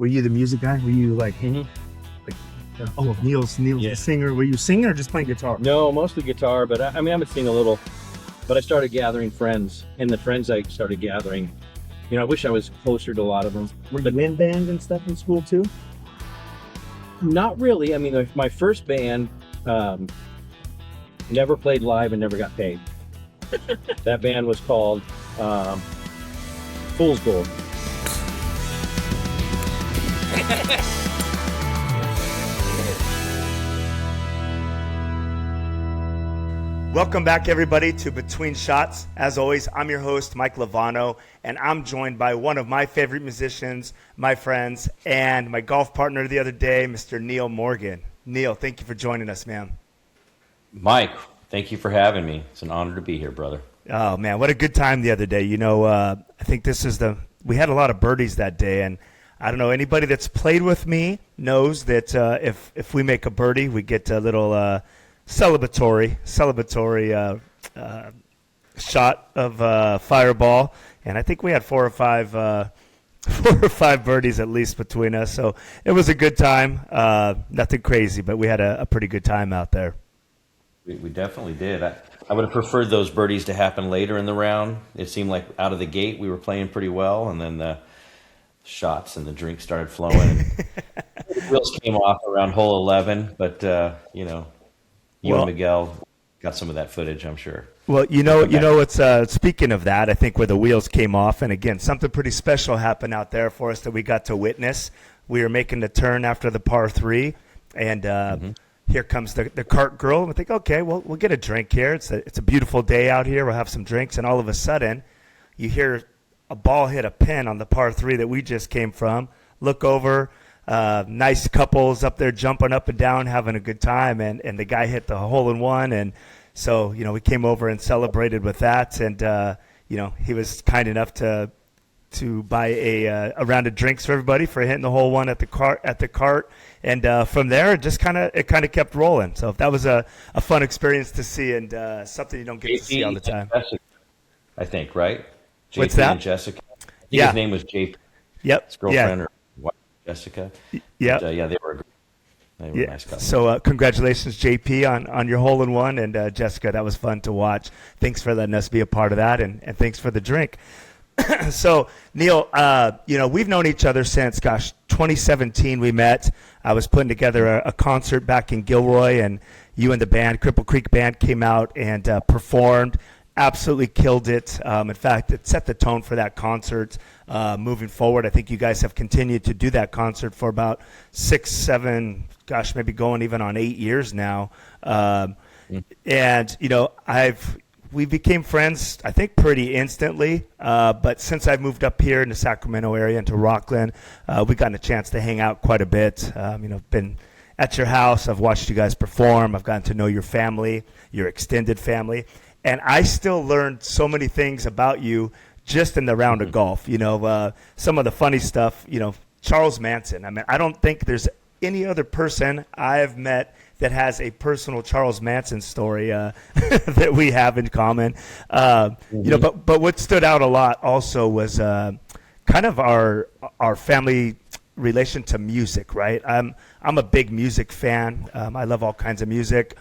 Were you the music guy? Were you like, Neal's the singer? Were you singing or just playing guitar? No, mostly guitar, but I would sing a little. But I started gathering friends, and the friends I started gathering, I wish I was closer to a lot of them. Were you in band and stuff in school too? Not really. My first band never played live and never got paid. That band was called Fool's Gold. Welcome back, everybody, to Between Shots. As always, I'm your host, Mike Luevano, and I'm joined by one of my favorite musicians, my friends, and my golf partner the other day, Mr. Neal Morgan. Neal, thank you for joining us, man. Mike, thank you for having me. It's an honor to be here, brother. Oh, man, what a good time the other day. I think we had a lot of birdies that day, and I don't know, anybody that's played with me knows that if we make a birdie, we get a little celebratory shot of Fireball, and I think we had four or five birdies at least between us. So it was a good time. Nothing crazy, but we had a pretty good time out there. We definitely did. I would have preferred those birdies to happen later in the round. It seemed like out of the gate we were playing pretty well, and then the shots and the drink started flowing. The wheels came off around hole 11, but you and Miguel got some of that footage, I'm sure. Well, it's speaking of that, I think where the wheels came off, and again, something pretty special happened out there for us that we got to witness. We were making the turn after the par 3, and here comes the cart girl, and we think, okay, well, we'll get a drink here. It's a beautiful day out here. We'll have some drinks, and all of a sudden, you hear a ball hit a pin on the par 3 that we just came from. Look over. Nice couples up there jumping up and down, having a good time, and the guy hit the hole-in-one, and so we came over and celebrated with that, and he was kind enough to buy a round of drinks for everybody for hitting the hole one at the cart, and from there it kind of kept rolling. So that was a fun experience to see, and something you don't get to see all the time. Jessica, I think, right? JP What's that? And Jessica. I think his name was JP. Yep. His girlfriend or wife, Jessica. Yeah. They were nice guys. So congratulations, JP, on your hole-in-one, and Jessica, that was fun to watch. Thanks for letting us be a part of that, and thanks for the drink. So, Neal, we've known each other since, 2017 we met. I was putting together a concert back in Gilroy, and you and the band, Cripple Creek Band, came out and performed. Absolutely killed it. In fact, it set the tone for that concert moving forward. I think you guys have continued to do that concert for about 6, 7, maybe going even on 8 years now. And, we became friends, I think, pretty instantly. But since I've moved up here in the Sacramento area into Rockland, we've gotten a chance to hang out quite a bit. Been at your house. I've watched you guys perform. I've gotten to know your family, your extended family. And I still learned so many things about you just in the round of golf. Some of the funny stuff, Charles Manson. I don't think there's any other person I've met that has a personal Charles Manson story that we have in common. But what stood out a lot also was kind of our family relation to music, right? I'm a big music fan. I love all kinds of music.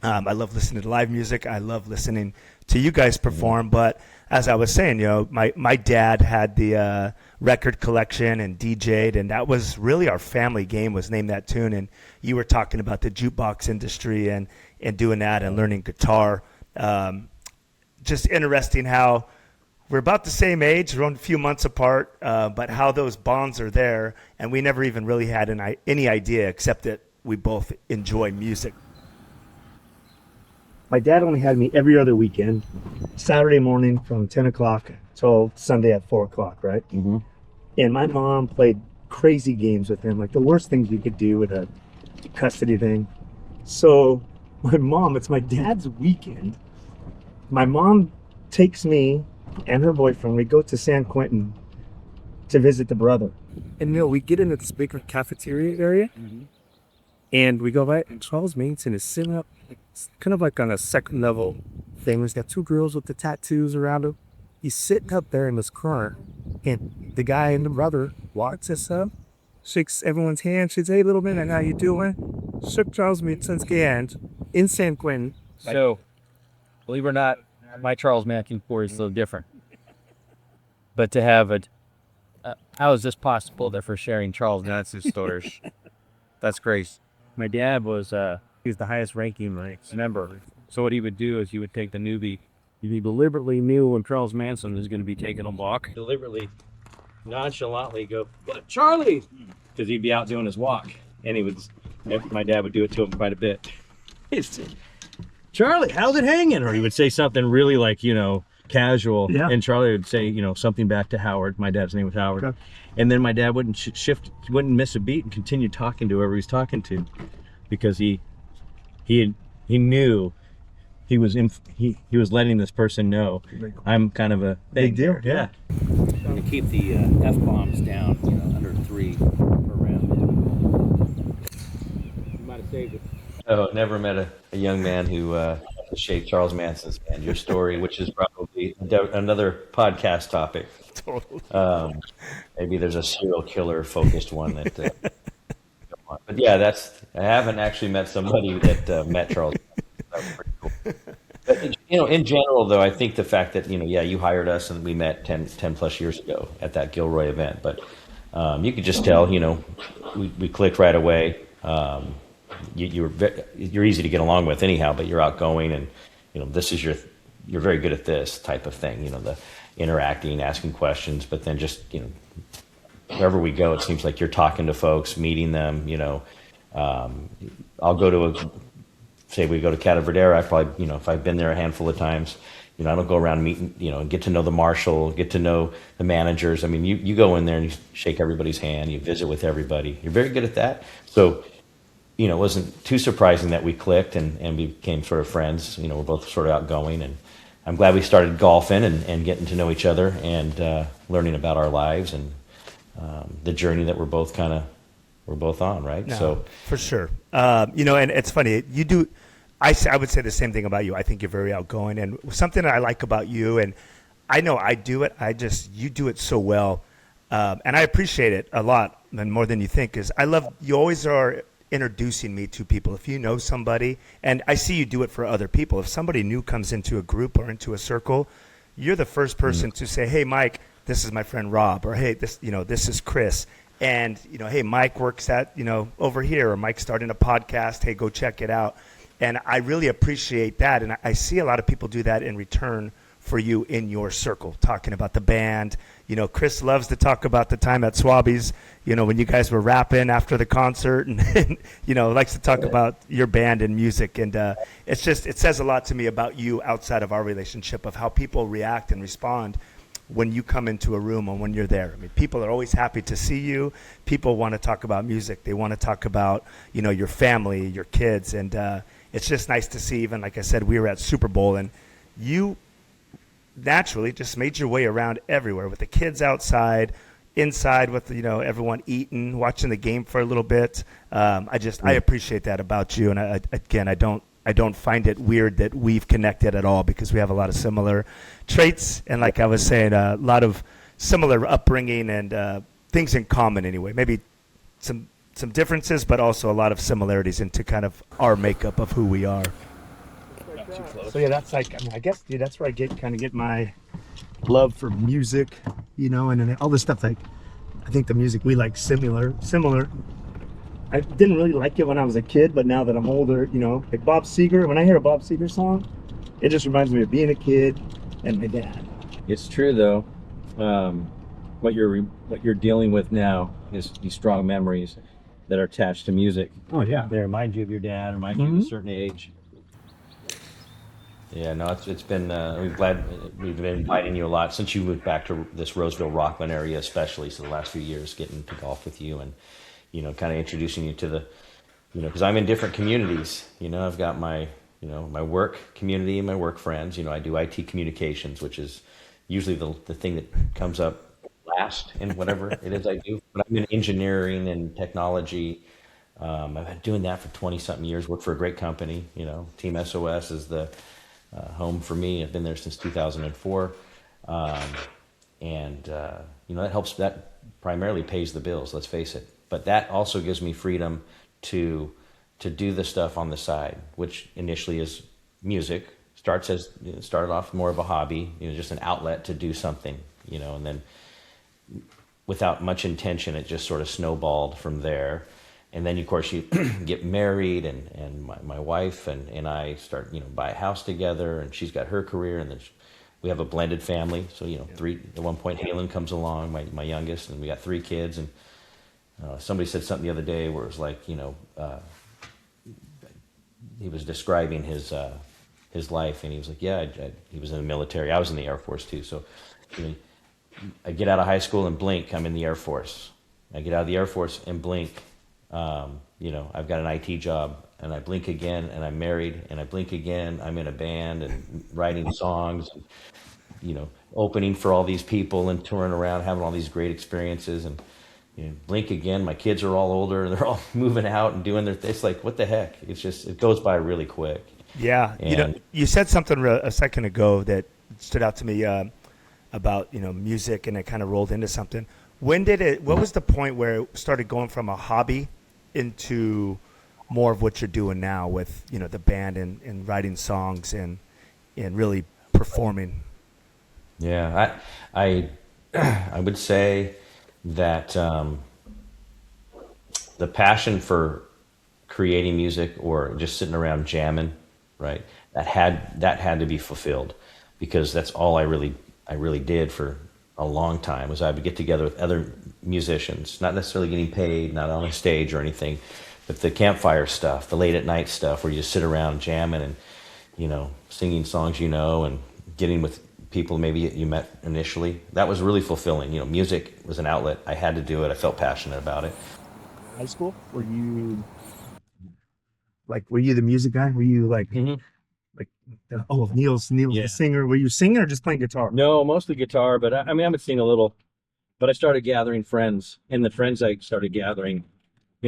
I love listening to live music. I love listening to you guys perform. But as I was saying, my dad had the record collection and DJ'd, and that was really our family game, was Name That Tune. And you were talking about the jukebox industry and doing that and learning guitar. Just interesting how we're about the same age, we're only a few months apart, but how those bonds are there. And we never even really had any idea except that we both enjoy music. My dad only had me every other weekend, Saturday morning from 10 o'clock till Sunday at 4 o'clock, right? Mm-hmm. And my mom played crazy games with him, like the worst things you could do with a custody thing. So it's my dad's weekend. My mom takes me and her boyfriend, we go to San Quentin to visit the brother. And we get into this big cafeteria area, and we go by, and Charles Manson is sitting up, it's kind of like on a second level thing. He's got 2 girls with the tattoos around him. He's sitting up there in this corner, and the guy and the brother walks us up, shakes everyone's hand, says, "Hey, little man, how you doing?" Shook Charles Manson's hand in San Quentin. So, believe it or not, my Charles Manson story is a little different. But to have it, how is this possible that for sharing Charles Manson's stories? That's crazy. My dad was, he was the highest ranking member. So what he would do is he would take the newbie. He deliberately knew when Charles Manson was going to be taking a walk. Deliberately, nonchalantly go, "But Charlie!" Because he'd be out doing his walk. And my dad would do it to him quite a bit. He'd say, "Charlie, how's it hanging?" Or he would say something really casual. Yeah. And Charlie would say, something back to Howard. My dad's name was Howard. Okay. And then my dad wouldn't wouldn't miss a beat and continue talking to whoever he's talking to, because he knew he was letting this person know I'm kind of a big deal. Yeah. To keep the F-bombs down, under 3 per round. You might have saved it. Oh, never met a young man who shaped Charles Manson's hand. Your story, which is probably another podcast topic. Totally. Maybe there's a serial killer focused one that. But yeah, I haven't actually met somebody that met Charles. That was pretty cool. But, in general, though, I think the fact that you hired us and we met 10 plus years ago at that Gilroy event, but you could just tell, we clicked right away. You're easy to get along with anyhow, but you're outgoing, and you're very good at this type of thing. The interacting, asking questions, but then just wherever we go, it seems like you're talking to folks, meeting them. I'll go to say we go to Cata Verdera. I probably if I've been there a handful of times, I don't go around meeting and get to know the marshal, get to know the managers. I mean, you go in there and you shake everybody's hand, you visit with everybody. You're very good at that. So. It wasn't too surprising that we clicked and became sort of friends. We're both sort of outgoing, and I'm glad we started golfing and getting to know each other and learning about our lives and the journey that we're both on, right? No, so for sure. And it's funny. You do. I would say the same thing about you. I think you're very outgoing, and something that I like about you, and I know I do it. You do it so well, and I appreciate it a lot, and more than you think. Is I love you always are introducing me to people. If you know somebody, and I see you do it for other people, if somebody new comes into a group or into a circle, you're the first person to say, "Hey, Mike, this is my friend Rob," or "Hey, this is Chris," and "Hey, Mike works at over here," or "Mike's starting a podcast. Hey, go check it out." And I really appreciate that, and I see a lot of people do that in return for you in your circle, talking about the band. Chris loves to talk about the time at Swabby's, when you guys were rapping after the concert, and likes to talk about your band and music. And it says a lot to me about you outside of our relationship, of how people react and respond when you come into a room and when you're there. I mean, people are always happy to see you. People want to talk about music. They want to talk about, your family, your kids. And it's just nice to see, even like I said, we were at Super Bowl, and you naturally just made your way around everywhere with the kids outside, inside with everyone eating, watching the game for a little bit. I appreciate that about you, and I don't find it weird that we've connected at all, because we have a lot of similar traits, and like I was saying, a lot of similar upbringing and things in common anyway. Maybe some differences, but also a lot of similarities into kind of our makeup of who we are. So yeah, that's I guess, dude, that's where I get my love for music, and then all this stuff. Like, I think the music we like similar. I didn't really like it when I was a kid, but now that I'm older, like Bob Seger. When I hear a Bob Seger song, it just reminds me of being a kid and my dad. It's true though. What you're dealing with now is these strong memories that are attached to music. Oh yeah. They remind you of your dad, remind you of a certain age. Yeah, no, it's been. We're glad we've been inviting you a lot since you moved back to this Roseville, Rockland area, especially. So the last few years, getting to golf with you and kind of introducing you to the, because I'm in different communities. I've got my my work community and my work friends. I do IT communications, which is usually the thing that comes up last in whatever it is I do. But I'm in engineering and technology. I've been doing that for 20-something years. Worked for a great company. Team SOS is the home for me. I've been there since 2004, and that helps. That primarily pays the bills. Let's face it. but that also gives me freedom to do the stuff on the side, which initially is music. Started off more of a hobby, just an outlet to do something, and then without much intention, it just sort of snowballed from there. And then, of course, you get married, and my wife and I start, buy a house together, and she's got her career, and then we have a blended family. So, three, at one point, Halen comes along, my youngest, and we got 3 kids. And somebody said something the other day where it was like, he was describing his life, and he was like, yeah, he was in the military. I was in the Air Force too. So, I get out of high school and blink, I'm in the Air Force. I get out of the Air Force and blink, I've got an IT job, and I blink again, and I'm married, and I blink again, I'm in a band and writing songs, and, opening for all these people and touring around, having all these great experiences, and blink again, my kids are all older, and they're all moving out and doing their. It's like, what the heck? It's just, it goes by really quick. Yeah, And you said something a second ago that stood out to me about music, and it kind of rolled into something. What was the point where it started going from a hobby into more of what you're doing now with the band and writing songs and really performing? yeah, I I would say that the passion for creating music or just sitting around jamming, right? That had to be fulfilled, because that's all I really did for a long time. Was I would get together with other musicians, not necessarily getting paid, not on a stage or anything, but the campfire stuff, the late at night stuff, where you just sit around jamming and singing songs, and getting with people maybe you met initially. That was really fulfilling. Music was an outlet. I had to do it. I felt passionate about it. High school? Were you the music guy? Were you like Neal's Yeah. the singer? Were you singing or just playing guitar? No, mostly guitar, but I mean, I would sing a little. But I started gathering friends, and the friends I started gathering,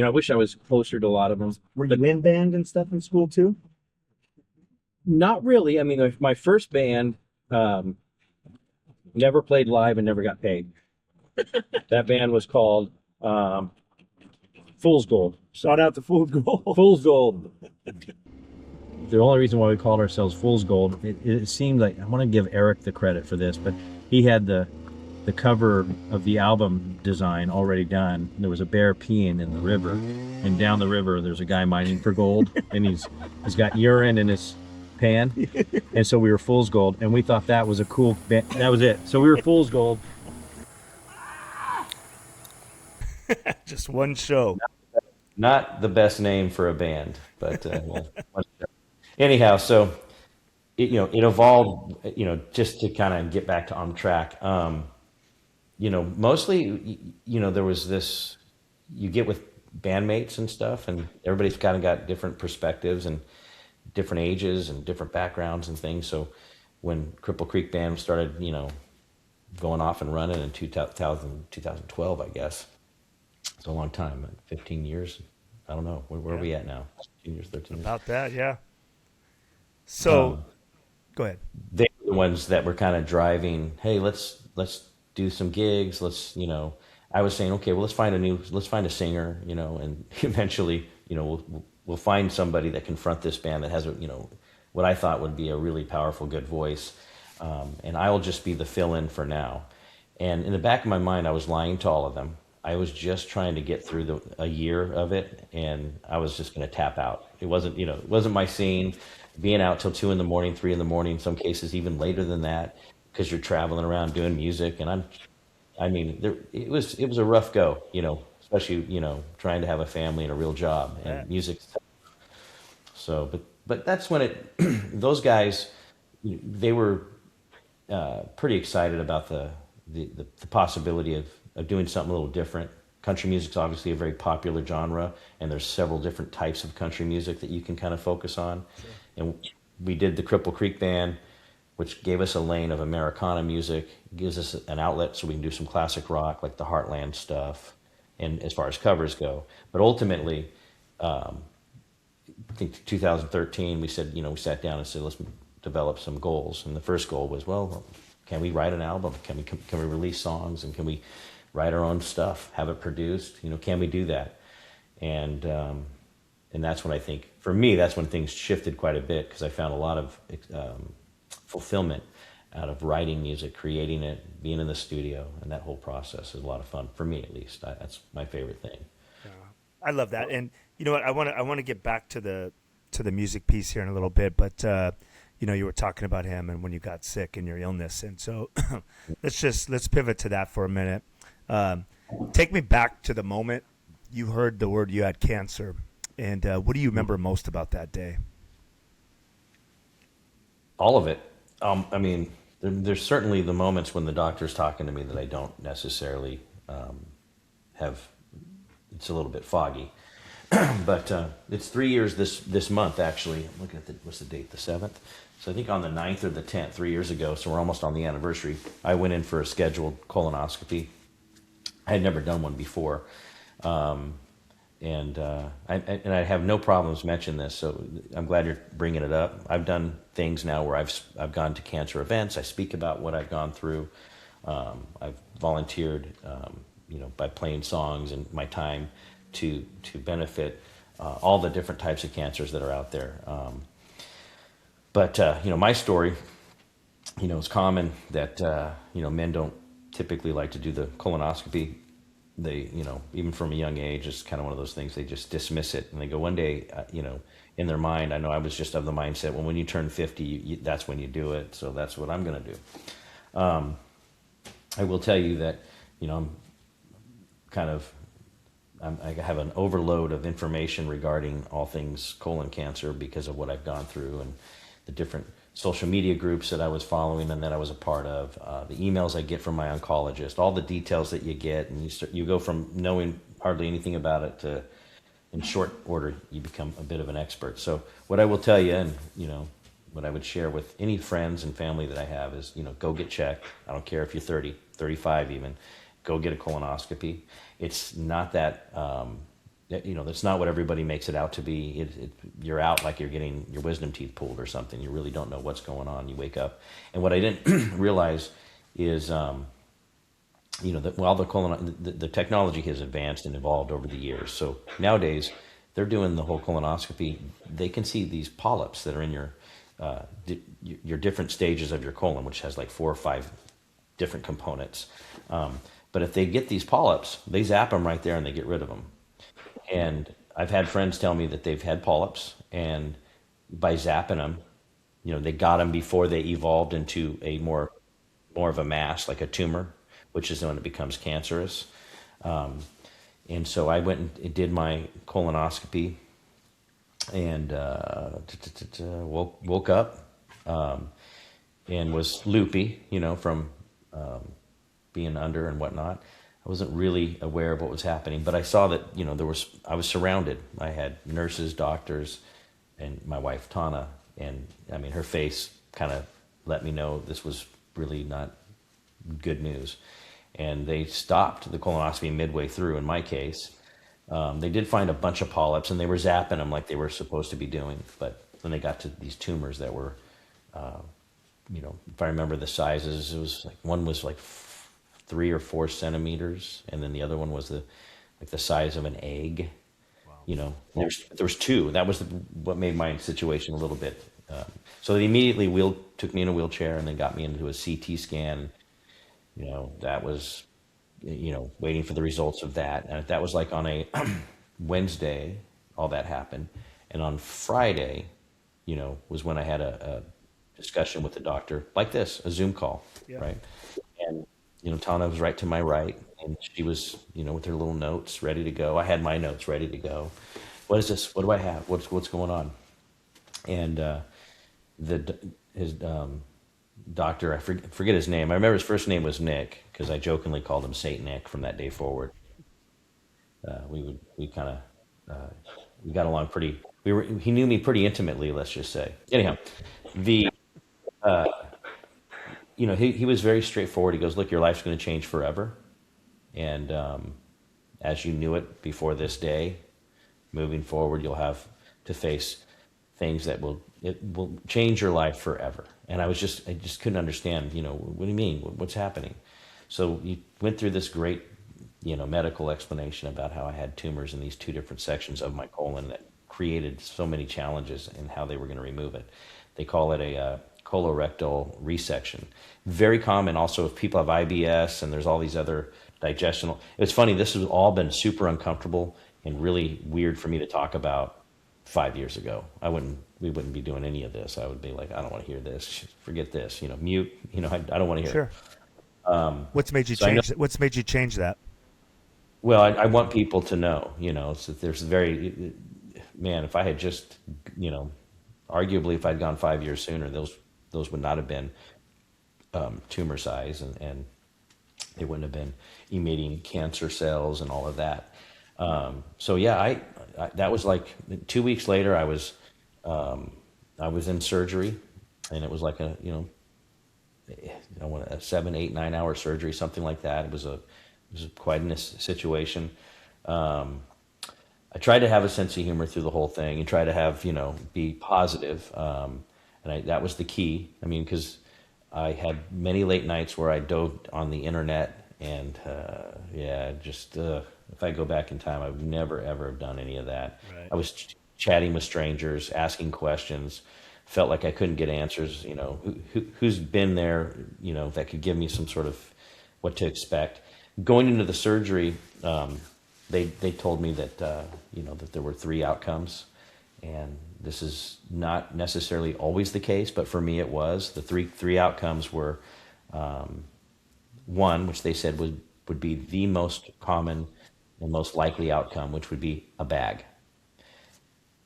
I wish I was closer to a lot of them. Were you in band and stuff in school too? Not really. I mean, my first band never played live and never got paid. That band was called Fool's Gold. Shout out to Fool's Gold. Fool's Gold. The only reason why we called ourselves Fool's Gold, it seemed like, I want to give Eric the credit for this, but he had the cover of the album design already done. There was a bear peeing in the river, and down the river there's a guy mining for gold, and he's got urine in his pan, and so we were Fool's Gold, and we thought that was a cool band. That was it. So we were Fool's Gold. Just one show. Not the best name for a band, but anyhow, so it evolved, just to kind of get back to on track. Mostly, there was this, you get with bandmates and stuff, and everybody's kind of got different perspectives and different ages and different backgrounds and things. So when Cripple Creek Band started, going off and running in 2012, I guess. It's a long time, 15 years. I don't know. Where are we at now? 15 years, 13 years. About that, yeah. So, go ahead. They were the ones that were kind of driving, hey, let's do some gigs. I was saying, okay, well, let's find a singer, and eventually, we'll find somebody that can front this band that has what I thought would be a really powerful, good voice. And I will just be the fill-in for now. And in the back of my mind, I was lying to all of them. I was just trying to get through a year of it, and I was just going to tap out. It wasn't my scene. Being out till 2 a.m, 3 a.m, in some cases even later than that, because you're traveling around doing music, and it was a rough go, especially trying to have a family and a real job, and music. So, but that's when those guys, they were pretty excited about the possibility of doing something a little different. Country music's obviously a very popular genre, and there's several different types of country music that you can kind of focus on. Sure. And we did the Cripple Creek Band, which gave us a lane of Americana music, gives us an outlet so we can do some classic rock like the Heartland stuff, and as far as covers go. But ultimately, I think 2013, we said, we sat down and said, let's develop some goals. And the first goal was, well, can we write an album? Can we release songs? And can we write our own stuff, have it produced. Can we do that? And that's when I think, for me, that's when things shifted quite a bit, because I found a lot of fulfillment out of writing music, creating it, being in the studio, and that whole process is a lot of fun for me, at least. That's my favorite thing. I love that. And you know what? I want to get back to the music piece here in a little bit, but you were talking about him and when you got sick and your illness, and so let's pivot to that for a minute. Um, Take me back to the moment you heard the word you had cancer, and what do you remember most about that day? All of it. I mean, there's certainly the moments when the doctor's talking to me that I don't necessarily have. It's a little bit foggy, but it's 3 years this month, actually. I'm looking at what's the date, the 7th. So I think on the 9th or the 10th, 3 years ago. So we're almost on the anniversary. I went in for a scheduled colonoscopy. I had never done one before, and I have no problems mentioning this. So I'm glad you're bringing it up. I've done things now where I've gone to cancer events. I speak about what I've gone through. I've volunteered, by playing songs and my time to benefit all the different types of cancers that are out there. But my story, it's common that men don't typically like to do the colonoscopy. They, even from a young age, it's kind of one of those things. They just dismiss it, and they go one day, in their mind. I know I was just of the mindset, well, when you turn 50, that's when you do it. So that's what I'm going to do. I will tell you that, I'm kind of, I have an overload of information regarding all things colon cancer because of what I've gone through and the different social media groups that I was following and that I was a part of, the emails I get from my oncologist, all the details that you get, and you go from knowing hardly anything about it to, in short order, you become a bit of an expert. So what I will tell you, and what I would share with any friends and family that I have is, go get checked. I don't care if you're 30, 35 even, go get a colonoscopy. It's not that, that's not what everybody makes it out to be. You're out like you're getting your wisdom teeth pulled or something. You really don't know what's going on. You wake up. And what I didn't realize is, that while the technology has advanced and evolved over the years. So nowadays, they're doing the whole colonoscopy. They can see these polyps that are in your different stages of your colon, which has like 4 or 5 different components. But if they get these polyps, they zap them right there and they get rid of them. And I've had friends tell me that they've had polyps, and by zapping them, they got them before they evolved into a more of a mass, like a tumor, which is when it becomes cancerous. And so I went and did my colonoscopy, and woke up, and was loopy, from being under and whatnot. I wasn't really aware of what was happening, but I saw that, I was surrounded. I had nurses, doctors, and my wife, Tana. And I mean, her face kind of let me know this was really not good news. And they stopped the colonoscopy midway through in my case. They did find a bunch of polyps, and they were zapping them like they were supposed to be doing. But then they got to these tumors that were, if I remember the sizes, it was like, one was like 3 or 4 centimeters, and then the other one was the size of an egg. Wow. There was 2. That was what made my situation a little bit. So they immediately took me in a wheelchair and then got me into a CT scan. That was, waiting for the results of that. And that was like on a Wednesday, all that happened. And on Friday, was when I had a discussion with the doctor like this, a Zoom call, yeah. Right? And Tana was right to my right, and she was, with her little notes ready to go. I had my notes ready to go. What is this? What do I have? What's going on? And his doctor, I forget his name. I remember his first name was Nick, because I jokingly called him Saint Nick from that day forward. We got along pretty. He knew me pretty intimately, let's just say. Anyhow, he was very straightforward. He goes, look, your life's going to change forever. And as you knew it before this day, moving forward, you'll have to face things that will change your life forever. And I just couldn't understand, what do you mean? What's happening? So you went through this great medical explanation about how I had tumors in these two different sections of my colon that created so many challenges in how they were going to remove it. They call it a colorectal resection. Very common also if people have IBS and there's all these other digestional. It's funny, this has all been super uncomfortable and really weird for me to talk about 5 years ago. We wouldn't be doing any of this. I would be like, I don't want to hear this. Forget this, mute, I don't want to hear Sure. it. What's made you So I know, change? What's made you change that? well, I want people to know, so there's very, man, if I had just, arguably if I'd gone 5 years sooner, those would not have been tumor size, and they wouldn't have been emitting cancer cells and all of that. So yeah, I that was like 2 weeks later. I was in surgery, and it was like I want a 7, 8, 9 hour surgery, something like that. It was quite a situation. I tried to have a sense of humor through the whole thing and try to have, be positive. That was the key. I mean, because I had many late nights where I dove on the internet and, yeah, just, if I go back in time, I would never, ever have done any of that. Right. I was chatting with strangers, asking questions, felt like I couldn't get answers, who's been there, that could give me some sort of what to expect. Going into the surgery, they told me that that there were 3 outcomes, and this is not necessarily always the case, but for me it was. The three outcomes were one, which they said would be the most common and most likely outcome, which would be a bag.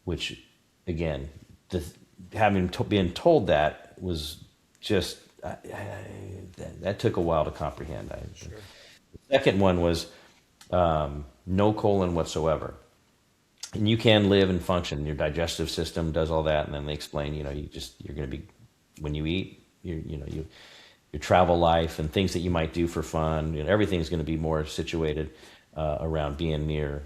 Which, again, been told that was just that took a while to comprehend. The second one was no colon whatsoever. And you can live and function. Your digestive system does all that, and then they explain, you're going to be, when you eat, your travel life and things that you might do for fun, everything's going to be more situated around being near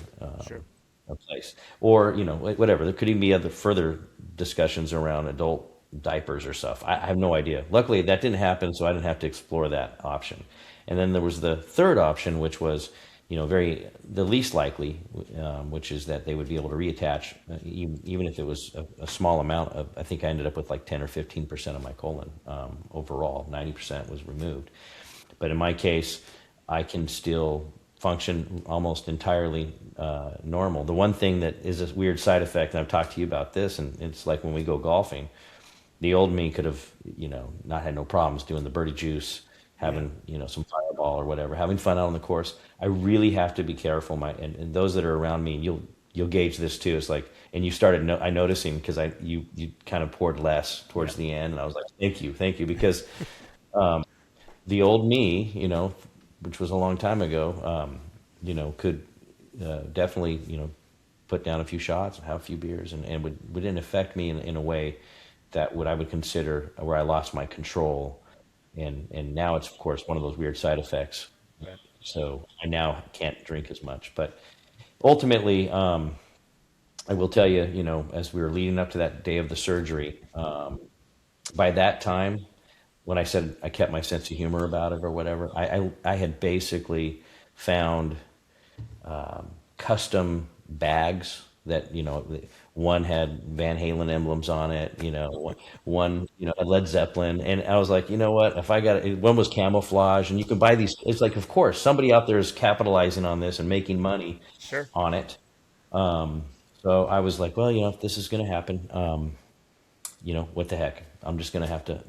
Sure. a place, or whatever. There could even be other further discussions around adult diapers or stuff. I have no idea. Luckily, that didn't happen, so I didn't have to explore that option. And then there was the third option, which was, the least likely, which is that they would be able to reattach, even if it was a small amount of. I think I ended up with like 10 or 15% of my colon overall. 90% was removed. But in my case, I can still function almost entirely normal. The one thing that is a weird side effect, and I've talked to you about this, and it's like when we go golfing, the old me could have, not had no problems doing the birdie juice, having, some fireball or whatever, having fun out on the course. I really have to be careful. And those that are around me, you'll gauge this too. It's like, and you started, I noticing, because you kind of poured less towards the end, and I was like, thank you, because the old me, which was a long time ago, could definitely, put down a few shots and have a few beers, and wouldn't affect me in a way that I would consider where I lost my control. And now it's, of course, one of those weird side effects. Right. So I now can't drink as much. But ultimately, I will tell you, as we were leading up to that day of the surgery, by that time, when I said I kept my sense of humor about it or whatever, I had basically found custom bags that, one had Van Halen emblems on it, one, had Led Zeppelin. And I was like, you know what, if I got it, one was camouflage, and you can buy these. It's like, of course, somebody out there is capitalizing on this and making money Sure. on it. So I was like, well, if this is going to happen, what the heck? I'm just going to have to,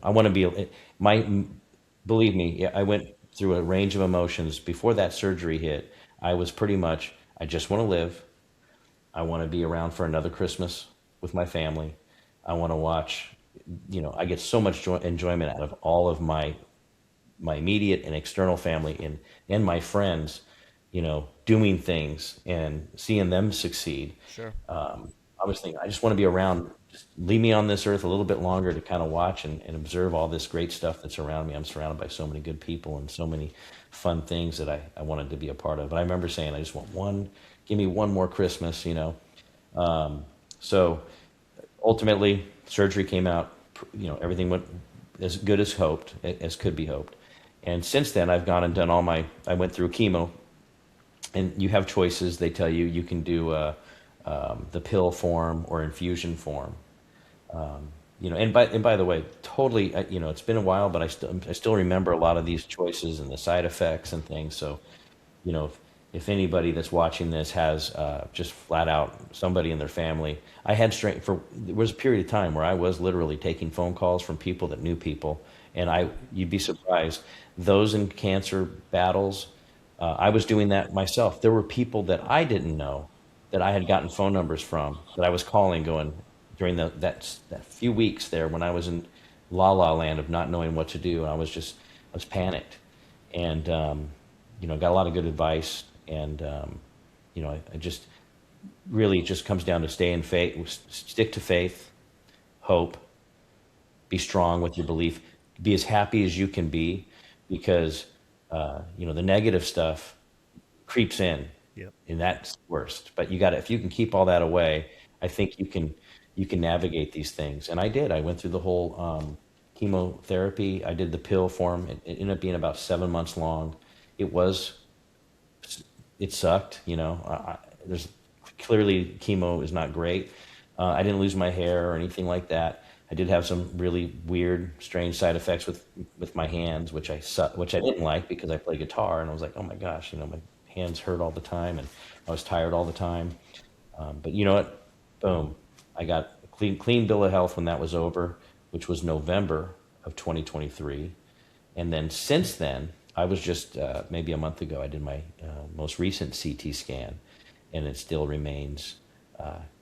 I want to be, believe me, yeah, I went through a range of emotions before that surgery hit. I was pretty much, I just want to live. I want to be around for another Christmas with my family. I want to watch, I get so much enjoyment out of all of my immediate and external family and my friends, doing things and seeing them succeed. Sure. I was thinking, I just want to be around. Just leave me on this earth a little bit longer to kind of watch and observe all this great stuff that's around me. I'm surrounded by so many good people and so many fun things that I wanted to be a part of. But I remember saying, I just want give me one more Christmas, So ultimately, surgery came out, everything went as good as hoped, as could be hoped. And since then, I've gone and done I went through chemo, and you have choices. They tell you can do the pill form or infusion form. And by the way, totally, it's been a while, but I still remember a lot of these choices and the side effects and things. So, if anybody that's watching this has just flat out somebody in their family, I had there was a period of time where I was literally taking phone calls from people that knew people, and you'd be surprised, those in cancer battles, I was doing that myself. There were people that I didn't know that I had gotten phone numbers from that I was calling, going during that few weeks there when I was in la la land of not knowing what to do. And I was panicked, and got a lot of good advice. And I just really, it just comes down to stick to faith, hope, be strong with your belief, be as happy as you can be, because the negative stuff creeps in. Yep. And that's worst. But if you can keep all that away, I think you can navigate these things. And I did. I went through the whole chemotherapy. I did the pill form. It ended up being about 7 months long. It sucked. There's clearly chemo is not great. I didn't lose my hair or anything like that. I did have some really weird, strange side effects with my hands, which I didn't like because I play guitar, and I was like, oh my gosh, my hands hurt all the time, and I was tired all the time. But you know what? Boom. I got a clean bill of health when that was over, which was November of 2023. And then since then, I was just maybe a month ago, I did my most recent CT scan, and it still remains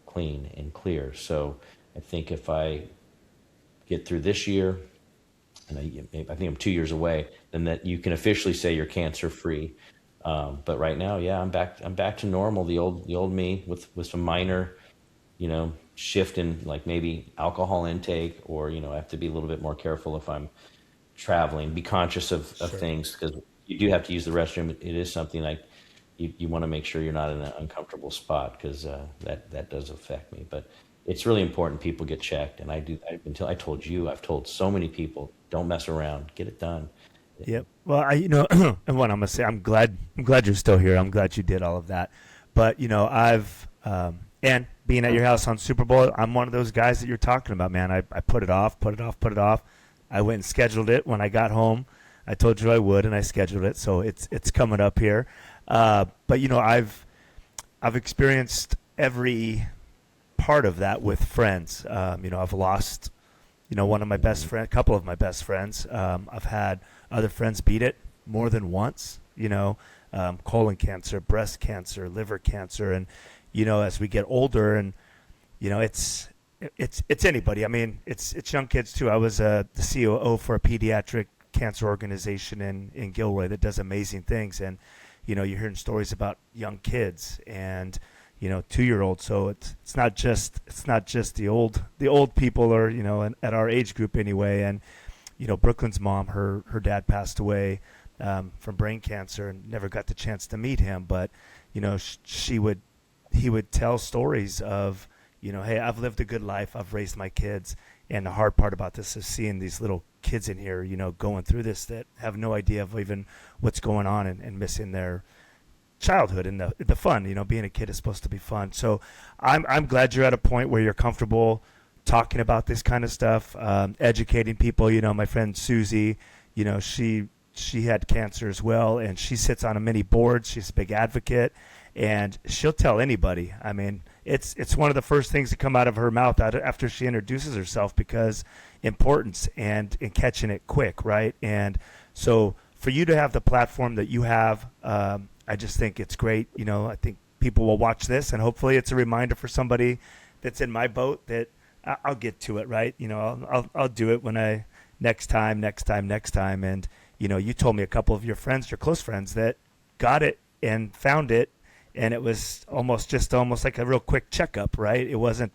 clean and clear. So I think if I get through this year, and I think I'm 2 years away, then that you can officially say you're cancer free. But right now, yeah, I'm back to normal, the old me, with some minor, shift in like maybe alcohol intake, or I have to be a little bit more careful if I'm traveling, be conscious of things, because you do have to use the restroom. It is something like you want to make sure you're not in an uncomfortable spot, because that does affect me. But it's really important people get checked, and I told you, I've told so many people, don't mess around, get it done. Yep. Well, and what I'm gonna say, I'm glad you're still here. I'm glad you did all of that. But I've and being at your house on Super Bowl, I'm one of those guys that you're talking about, man. I put it off. I went and scheduled it when I got home. I told you I would, and I scheduled it, so it's coming up here. But I've experienced every part of that with friends. I've lost one of my best friend, couple of my best friends. I've had other friends beat it more than once. Colon cancer, breast cancer, liver cancer, and as we get older, and it's anybody. I mean, it's young kids too. I was the COO for a pediatric cancer organization in Gilroy that does amazing things, and you're hearing stories about young kids and 2-year-olds. So it's not just the old people, or at our age group anyway. And Brooklyn's mom, her dad passed away from brain cancer, and never got the chance to meet him. But he would tell stories of hey, I've lived a good life, I've raised my kids, and the hard part about this is seeing these little kids in here going through this that have no idea of even what's going on, and missing their childhood and the fun. Being a kid is supposed to be fun. So I'm glad you're at a point where you're comfortable talking about this kind of stuff, educating people. My friend Susie, she had cancer as well, and she sits on a many boards. She's a big advocate, and she'll tell anybody. I mean, it's one of the first things to come out of her mouth after she introduces herself, because importance and catching it quick, right? And so for you to have the platform that you have, I just think it's great. I think people will watch this, and hopefully it's a reminder for somebody that's in my boat that I'll get to it, right? I'll do it when I next time. And you told me a couple of your friends, your close friends, that got it and found it, and it was almost like a real quick checkup, right? It wasn't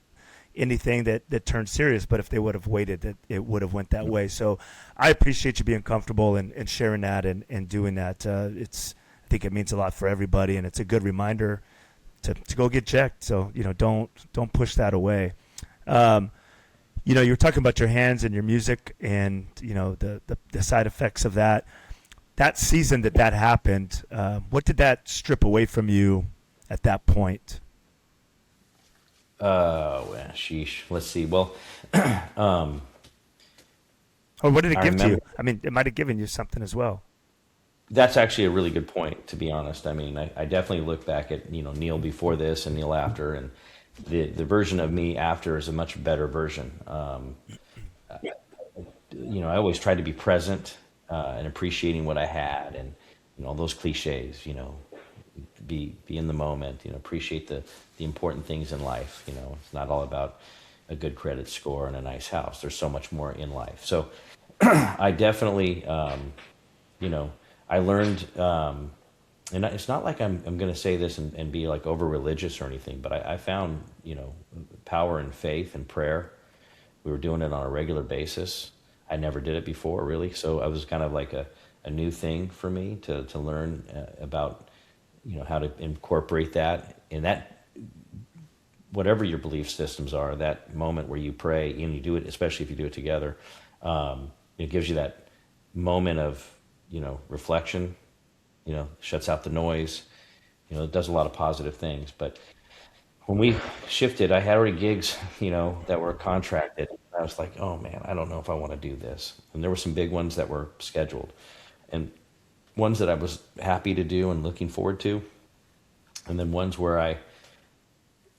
anything that turned serious, but if they would have waited, it would have went that way. So I appreciate you being comfortable and sharing that and doing that. I think it means a lot for everybody, and it's a good reminder to go get checked. So don't push that away. You were talking about your hands and your music, and the side effects of that. that season that happened, what did that strip away from you at that point? Well, sheesh. Let's see. Well, Or what did it I give to you? remember I mean, it might have given you something as well. that's actually a really good point, to be honest. I mean, I definitely look back at, Neil before this and Neil after, and the version of me after is a much better version. I always tried to be present and appreciating what I had, and all those cliches. Be in the moment. Appreciate the important things in life. It's not all about a good credit score and a nice house. There's so much more in life. So I definitely, you know, I learned, and it's not like I'm going to say this and be like over religious or anything, but I found, power in faith and prayer. We were doing it on a regular basis. I never did it before, really. So it was kind of like a new thing for me to learn about, how to incorporate that. And that, whatever your belief systems are, that moment where you pray and you do it, especially if you do it together, it gives you that moment of, reflection, shuts out the noise, it does a lot of positive things. But when we shifted, I had already gigs, that were contracted. I was like, oh man, I don't know if I want to do this. And there were some big ones that were scheduled and ones that I was happy to do and looking forward to. And then ones where I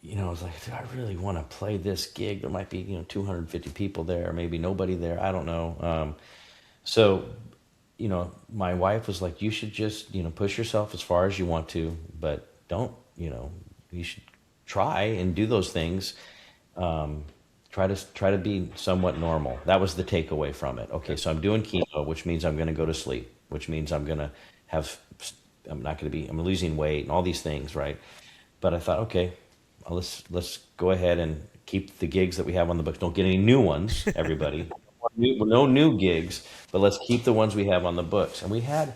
was like, do I really want to play this gig? There might be, 250 people there, maybe nobody there. I don't know. So, my wife was like, you should just, push yourself as far as you want to, but don't, you should try and do those things. Try to be somewhat normal. That was the takeaway from it. Okay, so I'm doing keto, which means I'm going to go to sleep, which means I'm not going to be, I'm losing weight and all these things, right? But I thought, okay, well, let's go ahead and keep the gigs that we have on the books. Don't get any new ones, everybody. No new gigs, but let's keep the ones we have on the books. And we had,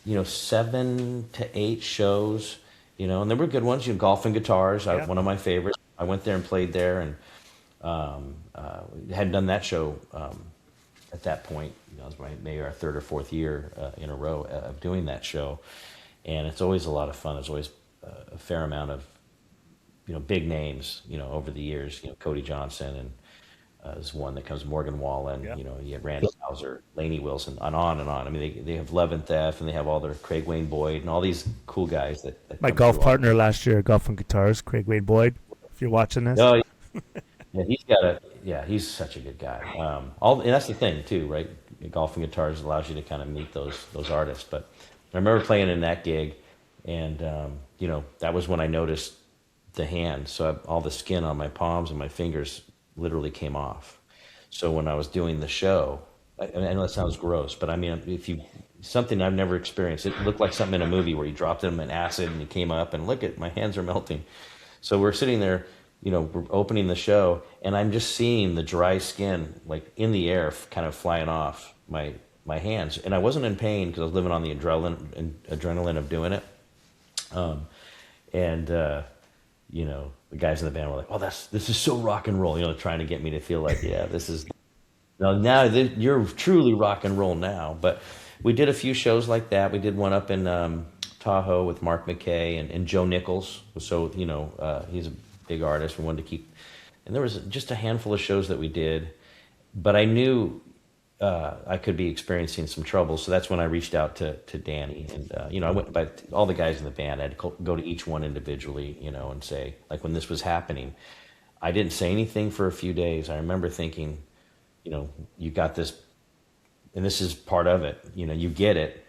7 to 8 shows, and there were good ones. Golf and guitars, Yeah. one of my favorites. I went there and played there, and hadn't done that show at that point. It was maybe our third or fourth year in a row of doing that show, and it's always a lot of fun. There's always a fair amount of big names over the years. Cody Johnson and is one that comes, Morgan Wallen. Yeah. You have Randy Hauser, Laney Wilson, and on and on. I mean, they have Levin Theft, and they have all their Craig Wayne Boyd and all these cool guys that My come golf through all. partner last year, golf and guitars, Craig Wade Boyd. If you're watching this, Oh, yeah, he's such a good guy. And that's the thing too, right? Golf and guitars allows you to kind of meet those artists. But I remember playing in that gig, and that was when I noticed the hand. So all the skin on my palms and my fingers literally came off. So when I was doing the show, I know that sounds gross, but I mean, something I've never experienced, it looked like something in a movie where you dropped them in acid and it came up, and look at my hands are melting. So we're sitting there, we're opening the show, and I'm just seeing the dry skin like in the air, kind of flying off my hands, and I wasn't in pain because I was living on the adrenaline of doing it. And the guys in the band were like, "Oh, this is so rock and roll," trying to get me to feel like, yeah, this is you're truly rock and roll now. But we did a few shows like that. We did one up in Tahoe with Mark McKay and Joe Nichols. So he's a big artist. We wanted to keep, and there was just a handful of shows that we did, but I knew I could be experiencing some trouble. So that's when I reached out to Danny, and I went by all the guys in the band. I had to go to each one individually, and say, like, when this was happening, I didn't say anything for a few days. I remember thinking, you got this, and this is part of it. You get it.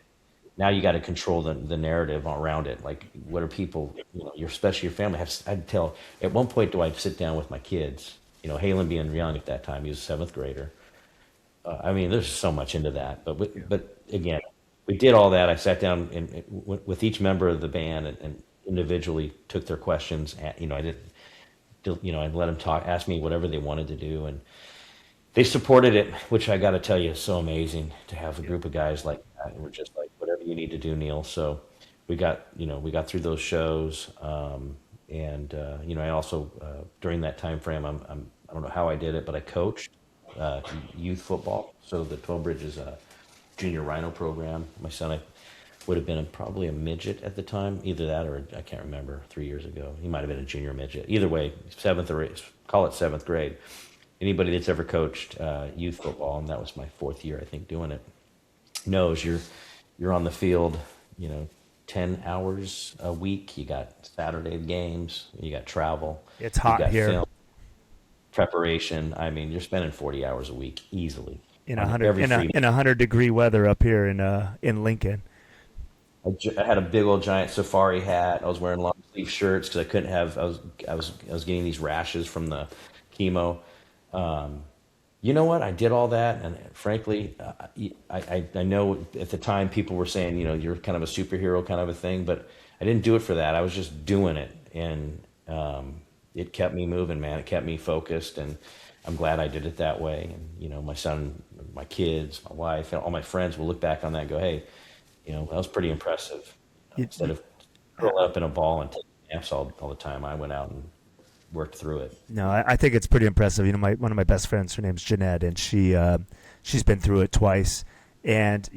Now you got to control the narrative around it. Like, what are people, especially your family. I'd tell, at one point, do I sit down with my kids? Halen being young at that time, he was a 7th grader. I mean, there's so much into that, but again, we did all that. I sat down with each member of the band and individually took their questions. I did, I'd let them talk, ask me whatever they wanted to do, and they supported it, which I got to tell you is so amazing to have a group of guys like that. And we're just like, whatever you need to do, Neil. So we got through those shows, and I also during that time frame, I don't know how I did it, but I coached youth football. So the 12 Bridges junior rhino program. My son would have been probably a midget at the time, either that or I can't remember. 3 years ago, he might have been a junior midget. Either way, call it seventh grade. Anybody that's ever coached youth football, and that was my 4th year, I think, doing it, knows you're on the field, 10 hours a week. You got Saturday games, you got travel, It's you hot got here film preparation. I mean, you're spending 40 hours a week easily in on every free. in 100-degree weather up here in Lincoln. I had a big old giant safari hat. I was wearing long sleeve shirts because I couldn't have. I was getting these rashes from the chemo. You know what? I did all that, and frankly, I know at the time people were saying, you're kind of a superhero kind of a thing, but I didn't do it for that. I was just doing it, and it kept me moving, man. It kept me focused, and I'm glad I did it that way. And my son, my kids, my wife, and all my friends will look back on that and go, "Hey, that was pretty impressive." Instead of curling up in a ball and taking naps all the time, I went out and worked through it. No, I think it's pretty impressive. One of my best friends, her name's Jeanette, and she's been through it twice. And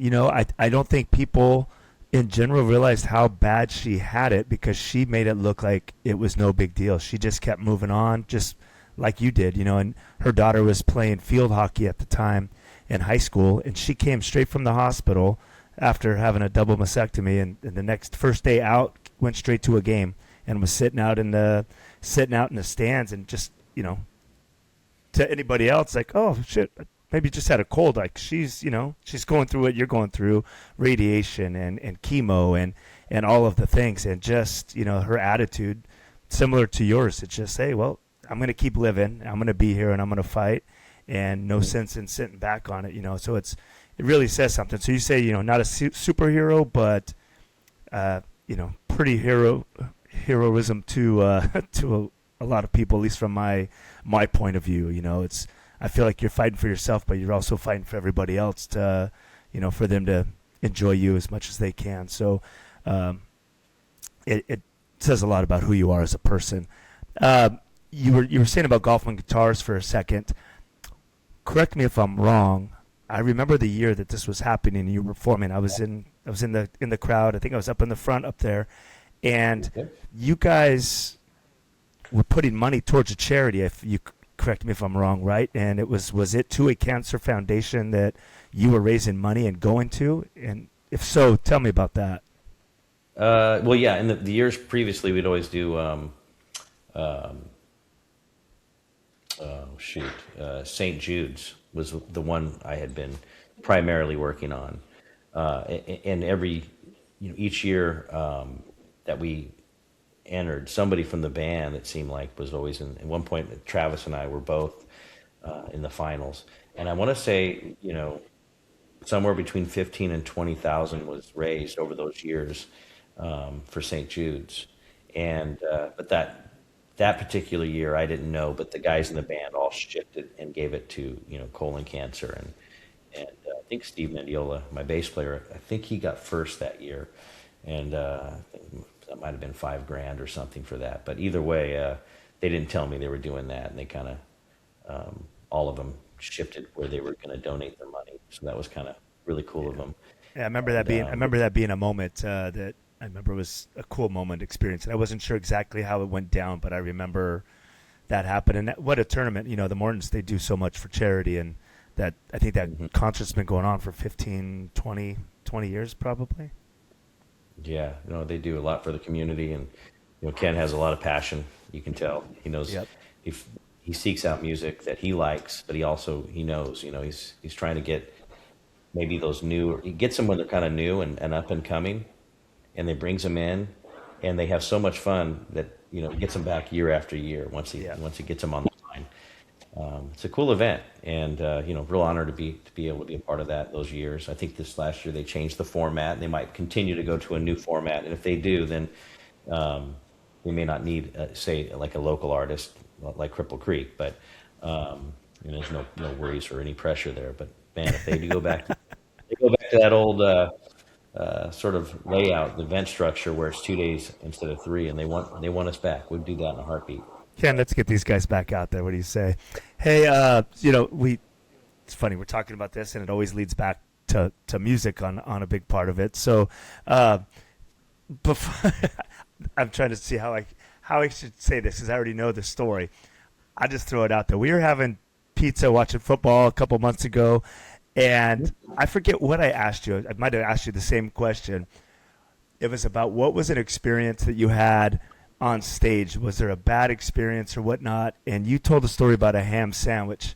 I don't think people in general realized how bad she had it because she made it look like it was no big deal. She just kept moving on, just like you did. And her daughter was playing field hockey at the time in high school, and she came straight from the hospital after having a double mastectomy, and the first day out went straight to a game and was sitting out in the stands, and just to anybody else like, oh shit, maybe just had a cold. Like she's going through what you're going through, radiation and chemo and all of the things, and just her attitude similar to yours. It's just, hey, well, I'm gonna keep living, I'm gonna be here, and I'm gonna fight, and no sense in sitting back on it. So it really says something. So you say not a superhero, but pretty heroism to a lot of people, at least from my point of view. I feel like you're fighting for yourself, but you're also fighting for everybody else to for them to enjoy you as much as they can. So it says a lot about who you are as a person. You were saying about golf and guitars for a second. Correct me if I'm wrong. I remember the year that this was happening. You were performing. I was in the crowd. I think I was up in the front up there, and you guys were putting money towards a charity. If you correct me if I'm wrong, right? And was it to a cancer foundation that you were raising money and going to? And if so, tell me about that. Well, yeah. In the years previously, we'd always do. St. Jude's was the one I had been primarily working on, and each year that we entered, somebody from the band, it seemed like, was always in. At one point, Travis and I were both in the finals, and I want to say, somewhere between 15 and 20,000 was raised over those years for St. Jude's, and but that particular year I didn't know, but the guys in the band all shifted and gave it to colon cancer, and I think Steve Mendiola, my bass player, I think he got first that year, and I think that might have been $5,000 or something for that. But either way, they didn't tell me they were doing that, and they kind of all of them shifted where they were going to donate their money. So that was kind of really cool of them. Yeah, I remember that being a moment that I remember was a cool moment experience. And I wasn't sure exactly how it went down, but I remember that happened. And what a tournament! The Mortons, they do so much for charity, and that I think that concert's been going on for 15, 20 years probably. Yeah, they do a lot for the community, and Ken has a lot of passion. You can tell he knows. Yep. If he seeks out music that he likes, but he knows. He's trying to get maybe those new. He gets them when they're kind of new and up and coming, and they brings them in, and they have so much fun that gets them back year after year once he gets them on the line. It's a cool event, and real honor to be able to be a part of that those years. I think this last year they changed the format, and they might continue to go to a new format. And if they do, then we may not need say like a local artist like Cripple Creek, but there's no worries or any pressure there. But man, if they do go back to that old sort of layout, the event structure where it's 2 days instead of 3, and they want us back, we'd do that in a heartbeat. Ken, let's get these guys back out there. What do you say? Hey, it's funny, we're talking about this, and it always leads back to music on a big part of it. So before I'm trying to see how I should say this because I already know the story. I just throw it out there. We were having pizza watching football a couple months ago, and I forget what I asked you. I might have asked you the same question. It was about what was an experience that you had on stage. Was there a bad experience or whatnot? And you told a story about a ham sandwich.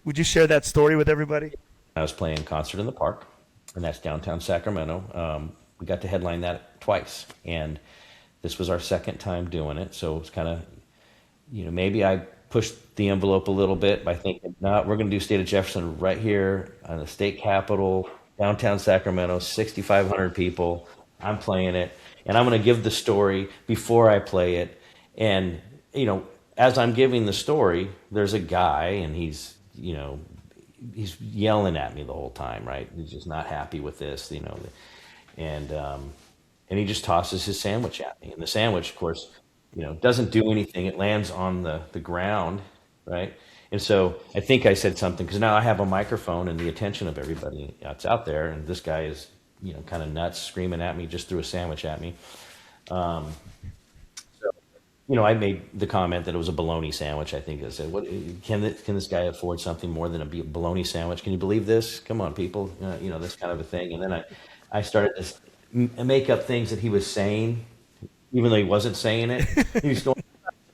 Would you share that story with everybody? I was playing Concert in the Park, and that's downtown Sacramento. We got to headline that twice, and this was our second time doing it. So it was kind of, maybe I pushed the envelope a little bit by thinking, no, we're going to do State of Jefferson right here on the state capitol, downtown Sacramento, 6,500 people. I'm playing it, and I'm going to give the story before I play it. And, as I'm giving the story, there's a guy, and he's yelling at me the whole time, right? He's just not happy with this, and he just tosses his sandwich at me. And the sandwich, of course, doesn't do anything. It lands on the ground, right? And so I think I said something, because now I have a microphone and the attention of everybody that's out there, and this guy is, kind of nuts, screaming at me, just threw a sandwich at me. I made the comment that it was a bologna sandwich. I think I said, "What can this guy afford something more than a bologna sandwich? Can you believe this? Come on, people, this kind of a thing." And then I started to make up things that he was saying, even though he wasn't saying it. He was going,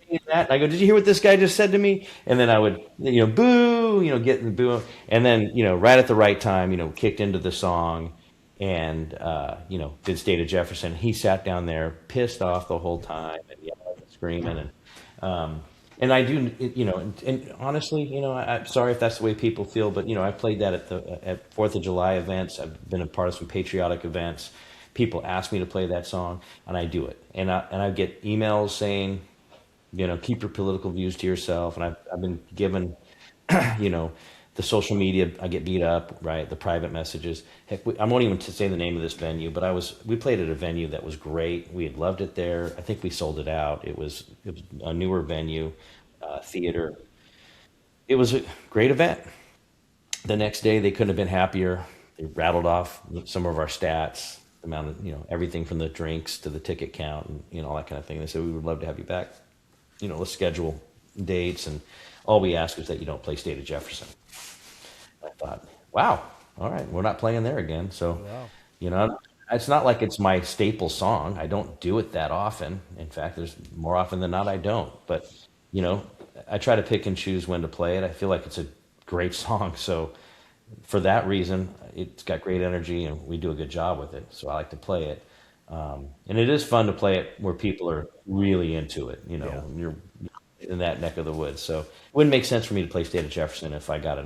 saying that. And I go, "Did you hear what this guy just said to me?" And then I would, boo, get in the boo, and then right at the right time, kicked into the song. And did State of Jefferson. He sat down there pissed off the whole time and yelling and screaming, and I do, and honestly, I'm sorry if that's the way people feel, but I played that at 4th of July events. I've been a part of some patriotic events. People ask me to play that song, and I do it. And I get emails saying, keep your political views to yourself. And I've been given, the social media, I get beat up, right? The private messages. Heck, I won't even say the name of this venue, but we played at a venue that was great. We had loved it there. I think we sold it out. It was a newer venue, theater. It was a great event. The next day, they couldn't have been happier. They rattled off some of our stats, the amount of, everything from the drinks to the ticket count and, all that kind of thing. They said, "We would love to have you back. Let's schedule dates, and all we ask is that you don't play State of Jefferson." I thought, wow, all right, we're not playing there again. So, it's not like it's my staple song. I don't do it that often. In fact, there's more often than not I don't. But, I try to pick and choose when to play it. I feel like it's a great song. So for that reason, it's got great energy and we do a good job with it. So I like to play it. And it is fun to play it where people are really into it, when you're in that neck of the woods. So it wouldn't make sense for me to play State of Jefferson if I got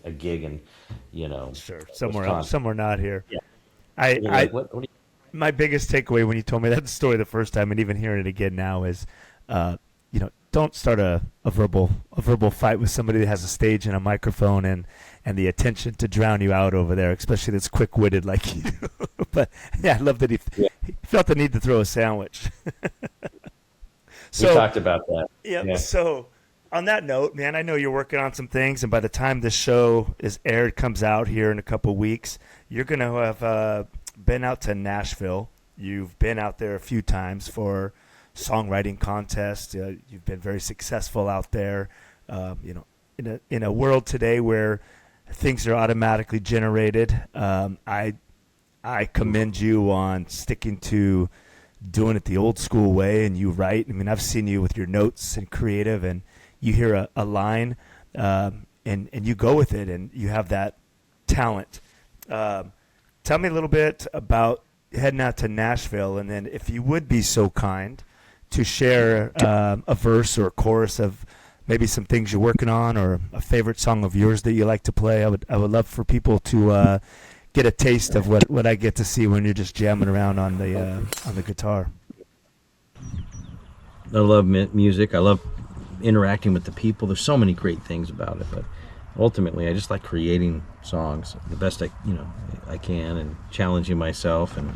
a gig in, sure, somewhere Wisconsin. else, somewhere not here. Yeah. What do you, My biggest takeaway when you told me that story the first time, and even hearing it again now, is, don't start a verbal fight with somebody that has a stage and a microphone and the attention to drown you out over there, especially that's quick-witted like you. But yeah, I love that he felt the need to throw a sandwich. So we talked about that. Yeah. So on that note, man, I know you're working on some things, and by the time this show is aired, comes out here in a couple weeks, you're going to have been out to Nashville. You've been out there a few times for songwriting contests. You've been very successful out there. In a world today where things are automatically generated, I commend you on sticking to doing it the old school way, and you write. I mean, I've seen you with your notes and creative, and you hear a line, and you go with it, and you have that talent. Tell me a little bit about heading out to Nashville, and then if you would be so kind to share a verse or a chorus of maybe some things you're working on, or a favorite song of yours that you like to play. I would love for people to get a taste of what I get to see when you're just jamming around on the guitar. I love music. I love interacting with the people. There's so many great things about it, but ultimately, I just like creating songs the best I can, and challenging myself. And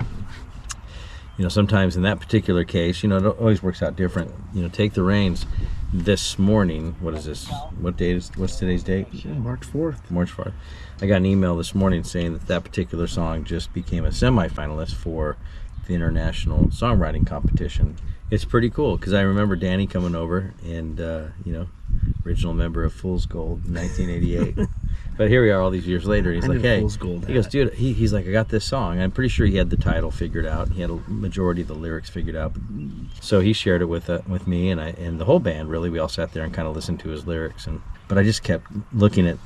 sometimes in that particular case, it always works out different. Take the reins. this morning, what is this? What's today's date? March 4th. March 4th. I got an email this morning saying that particular song just became a semifinalist for the International Songwriting Competition. It's pretty cool because I remember Danny coming over and, original member of Fool's Gold in 1988. But here we are all these years later. He's I like, knew hey, Fool's Gold he goes, had. dude, he's like, I got this song. I'm pretty sure he had the title figured out. He had a majority of the lyrics figured out. So he shared it with me and the whole band, really. We all sat there and kind of listened to his lyrics. But I just kept looking at,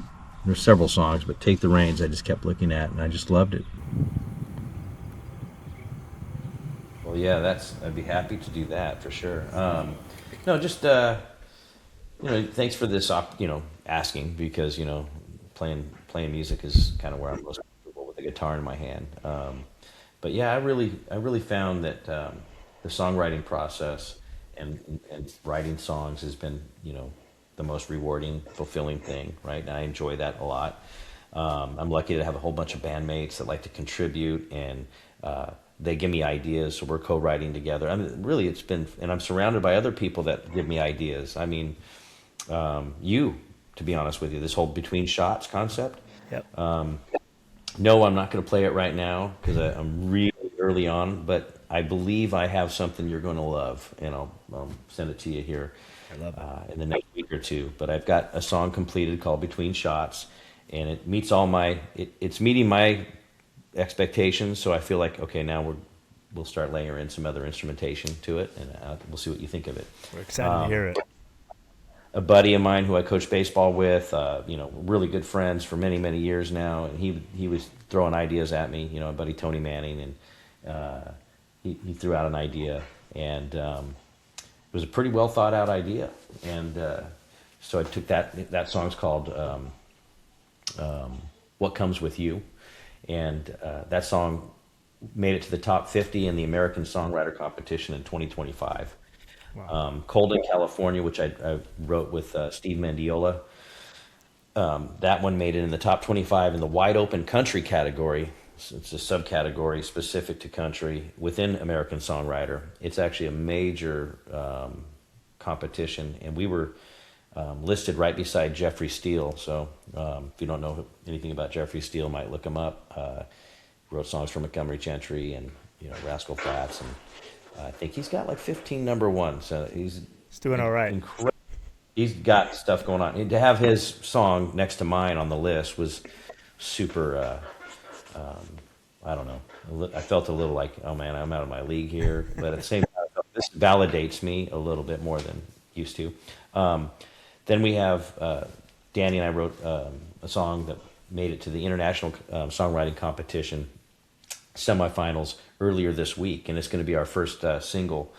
there's several songs, but Take the Reins I just kept looking at, and I just loved it. Well, yeah, I'd be happy to do that for sure. No, just, thanks for this, asking because, playing music is kind of where I'm most comfortable with a guitar in my hand. But yeah, I really found that the songwriting process and writing songs has been, the most rewarding, fulfilling thing, right? And I enjoy that a lot. I'm lucky to have a whole bunch of bandmates that like to contribute, and they give me ideas, so we're co-writing together. I mean, really, and I'm surrounded by other people that give me ideas. I mean, to be honest with you, this whole between shots concept. Yep. No, I'm not going to play it right now because I'm really early on, but I believe I have something you're going to love, and I'll send it to you here I love it. in the next week or two. But I've got a song completed called Between Shots, and it meets it's meeting my expectations, so I feel like, okay, now we'll start layering in some other instrumentation to it, and we'll see what you think of it. We're excited to hear it. A buddy of mine who I coach baseball with, really good friends for many, many years now, and he was throwing ideas at me, my buddy Tony Manning, and he threw out an idea, and it was a pretty well thought out idea, and so I took that song's called What Comes With You, and that song made it to the top 50 in the American Songwriter Competition in 2025. Wow. Cold in California, which I wrote with Steve Mandiola. That one made it in the top 25 in the wide open country category. So it's a subcategory specific to country within American Songwriter. It's actually a major competition, and we were listed right beside Jeffrey Steele. So if you don't know anything about Jeffrey Steele, might look him up. Wrote songs for Montgomery Gentry and Rascal Flatts, and I think he's got like 15 number ones. So he's doing all right. Incredible. He's got stuff going on. And to have his song next to mine on the list was super. I don't know. I felt a little like, oh man, I'm out of my league here. But at the same time, I felt this validates me a little bit more than used to. Then we have Danny and I wrote a song that made it to the International Songwriting Competition semifinals earlier this week, and it's going to be our first single.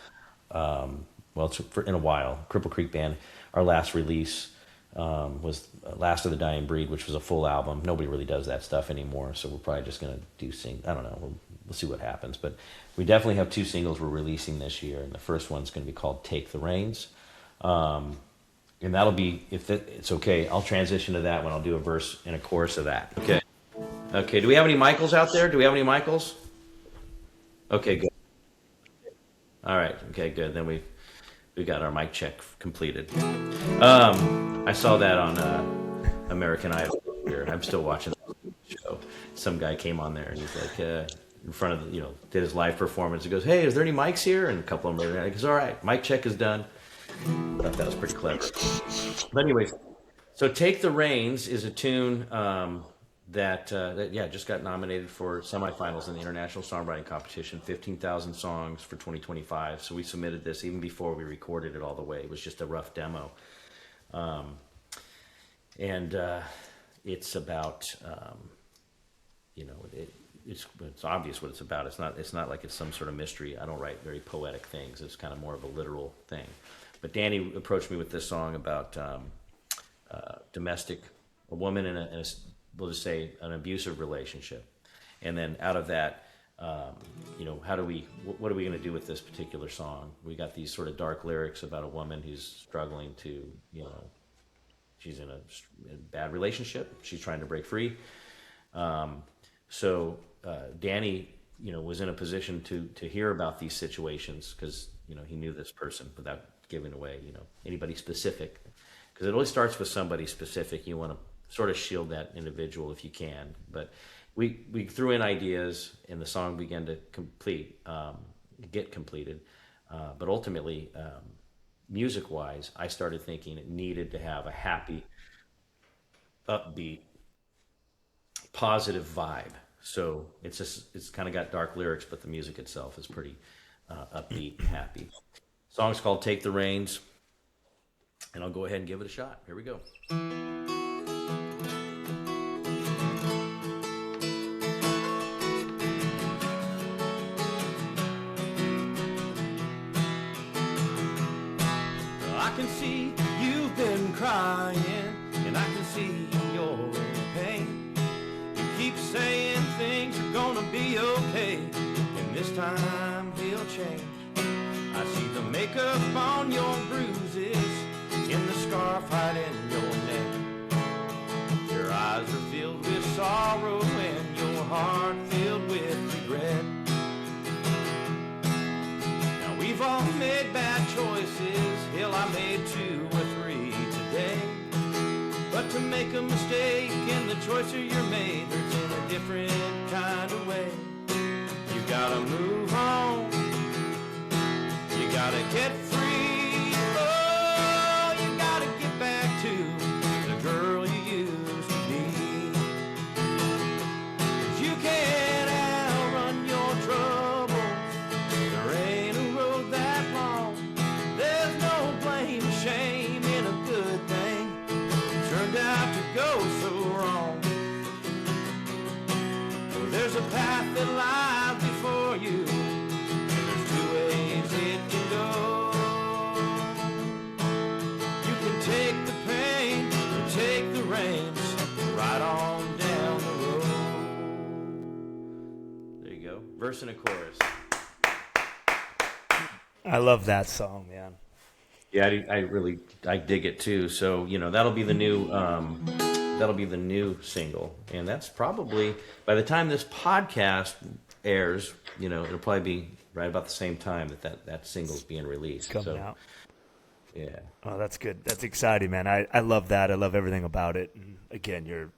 It's in a while. Cripple Creek Band. Our last release was Last of the Dying Breed, which was a full album. Nobody really does that stuff anymore, so we're probably just going to do I don't know. We'll see what happens, but we definitely have 2 singles we're releasing this year, and the first one's going to be called Take the Reins. And that'll be, if it's okay, I'll transition to that when I'll do a verse and a chorus of that. Okay. Okay, do we have any Michaels out there? Do we have any Michaels? Okay, good. All right, okay, good. Then we got our mic check completed. I saw that on American Idol here. I'm still watching the show. Some guy came on there and he's like, in front of, did his live performance. He goes, hey, is there any mics here? And a couple of them were, he goes, all right, mic check is done. I thought that was pretty clever. But anyways, so Take the Reins is a tune that just got nominated for semifinals in the International Songwriting Competition, 15,000 songs for 2025. So we submitted this even before we recorded it all the way. It was just a rough demo. It's about, it's obvious what it's about. It's not like it's some sort of mystery. I don't write very poetic things. It's kind of more of a literal thing. But Danny approached me with this song about a woman in a we'll just say an abusive relationship, and then out of that, what are we going to do with this particular song? We got these sort of dark lyrics about a woman who's struggling to, she's in a bad relationship. She's trying to break free. So Danny, was in a position to hear about these situations because, he knew this person without giving away, anybody specific, because it always starts with somebody specific. You want to sort of shield that individual if you can. But we threw in ideas, and the song began to get completed. But ultimately, music-wise, I started thinking it needed to have a happy, upbeat, positive vibe. So it's kind of got dark lyrics, but the music itself is pretty upbeat and happy. Song's called "Take the Reins," and I'll go ahead and give it a shot. Here we go. I can see you've been crying, and I can see you're in pain. You keep saying things are gonna be okay, and this time he'll change. I see the makeup on your bruises, in the scarf hiding your neck. Your eyes are filled with sorrow, and your heart filled with regret. Now we've all made bad choices, hell, I made 2 or 3 today. But to make a mistake in the choice of your mate hurts in a different kind of way. You gotta move on, you gotta get free. Oh, you gotta get back to the girl you used to be. 'Cause you can't outrun your troubles, there ain't a road that long. There's no blame or shame in a good thing turned out to go so wrong. Well, there's a path that lies before you, and there's 2 ways it can go. You can take the pain or take the reins, right on down the road. There you go, verse and a chorus. I love that song, man. Yeah, I dig it too. So that'll be the new single, and that's probably by the time this podcast airs, it'll probably be right about the same time that single's being released. Coming out. Yeah. Oh, that's good. That's exciting, man. I love that. I love everything about it. And again, you're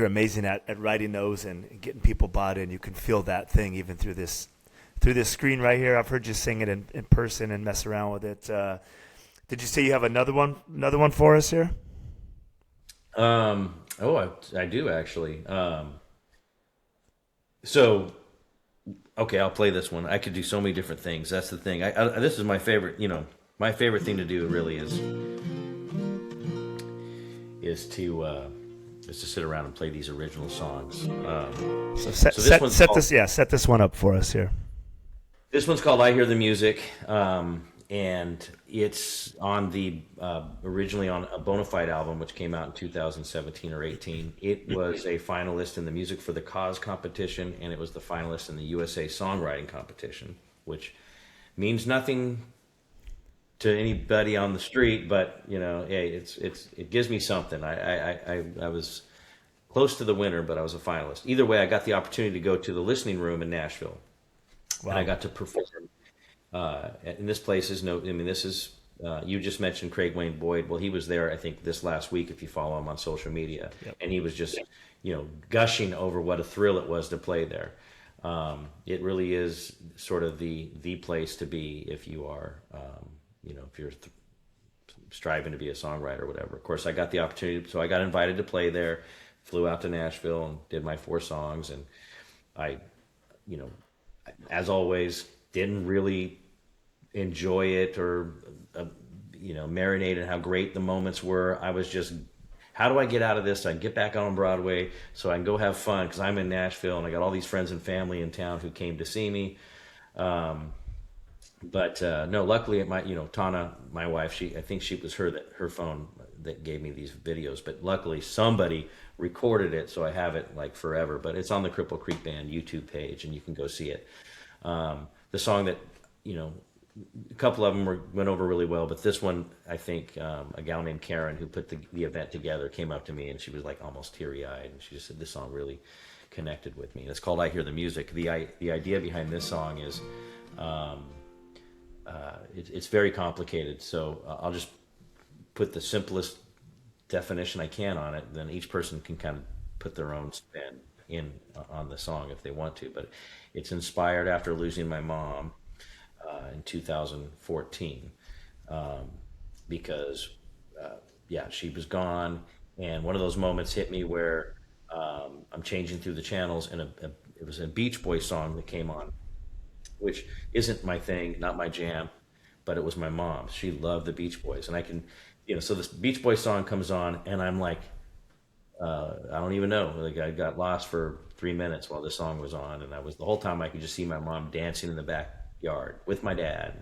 amazing at writing those and getting people bought in. You can feel that thing even through this screen right here. I've heard you sing it in person and mess around with it. Did you say you have another one for us here? I do actually. So, okay, I'll play this one. I could do so many different things. That's the thing. This is my favorite. My favorite thing to do really is to sit around and play these original songs. Set this one up for us here. This one's called "I Hear the Music," and it's on the originally on a Bonafide album, which came out in 2017 or 18. It was a finalist in the Music for the Cause competition, and it was the finalist in the USA Songwriting competition, which means nothing to anybody on the street, but hey, it gives me something. I was close to the winner, but I was a finalist. Either way, I got the opportunity to go to the listening room in Nashville. Wow. And I got to perform. And this place is you just mentioned Craig Wayne Boyd. Well, he was there, I think, this last week, if you follow him on social media. Yep. And he was just, gushing over what a thrill it was to play there. It really is sort of the place to be if you are, if you're striving to be a songwriter or whatever. Of course, I got the opportunity, so I got invited to play there, flew out to Nashville and did my 4 songs. And I, as always, didn't really enjoy it or marinate in how great the moments were. I was just, how do I get out of this? I can get back on Broadway so I can go have fun, because I'm in Nashville and I got all these friends and family in town who came to see me. But no, luckily Tana, my wife, I think she was her phone that gave me these videos, but luckily somebody recorded it, so I have it like forever. But it's on the Cripple Creek Band YouTube page, and you can go see it. The song that a couple of them went over really well, but this one, I think a gal named Karen, who put the event together, came up to me and she was like almost teary-eyed, and she just said this song really connected with me. And it's called "I Hear the Music." The idea behind this song is it's very complicated. So I'll just put the simplest definition I can on it. Then each person can kind of put their own spin in on the song if they want to. But it's inspired after losing my mom in 2014, because yeah, she was gone, and one of those moments hit me where I'm changing through the channels, and it was a Beach Boys song that came on, which isn't my thing, not my jam, but it was my mom. She loved the Beach Boys, and I can, so this Beach Boys song comes on, and I'm like, I don't even know. Like, I got lost for 3 minutes while this song was on, and the whole time I could just see my mom dancing in the backyard with my dad,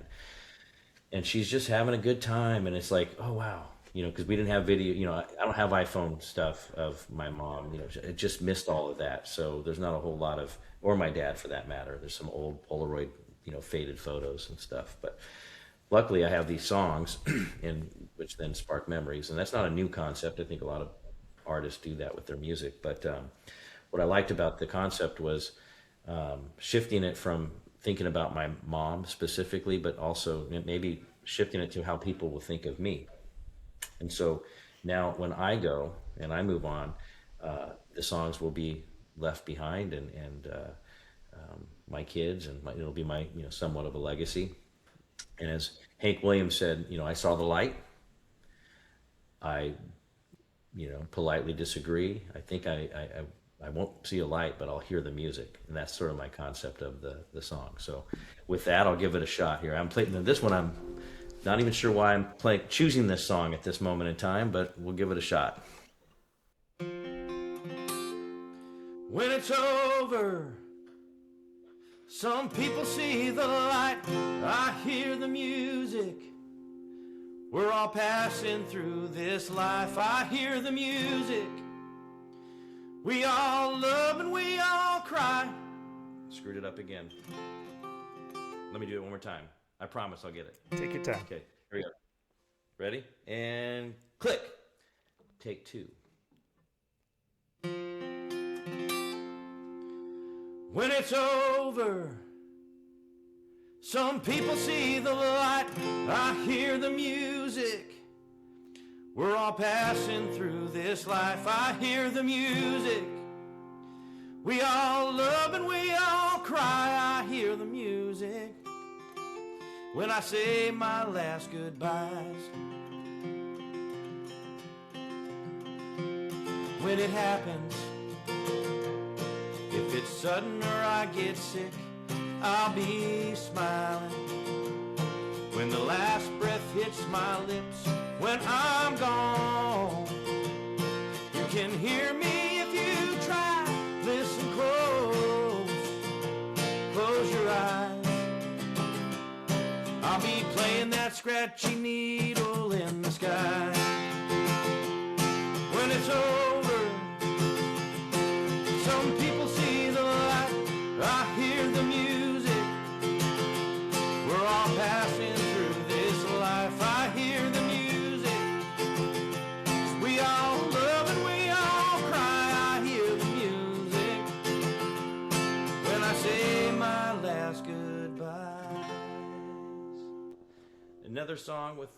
and she's just having a good time, and it's like, oh wow, because we didn't have video. I don't have iPhone stuff of my mom. It just missed all of that, so there's not a whole lot of, or my dad for that matter. There's some old Polaroid, faded photos and stuff, but luckily I have these songs, and which then spark memories, and that's not a new concept. I think a lot of artists do that with their music, but what I liked about the concept was shifting it from thinking about my mom specifically, but also maybe shifting it to how people will think of me. And so now when I go and I move on, the songs will be left behind, and my kids, and it'll be my somewhat of a legacy. And as Hank Williams said, I saw the light. I politely disagree. I think I won't see a light, but I'll hear the music, and that's sort of my concept of the song. So with that, I'll give it a shot here. I'm playing this one. I'm not even sure why I'm choosing this song at this moment in time, but we'll give it a shot. When it's over, some people see the light. I hear the music. We're all passing through this life. I hear the music. We all love and we all cry. Screwed it up again. Let me do it one more time. I promise I'll get it. Take your time. Okay, here we go. Ready? And click. Take two. When it's over, some people see the light. I hear the music. We're all passing through this life. I hear the music. We all love and we all cry. I hear the music. When I say my last goodbyes, when it happens, if it's sudden or I get sick, I'll be smiling. When the last breath hits my lips, when I'm gone, you can hear me if you try. Listen close, close your eyes. I'll be playing that scratchy needle in the sky. When it's over, some people see the light. I hear the music. We're all passing through this life. I hear the music. We all love and we all cry. I hear the music. When I say my last goodbyes. Another song with,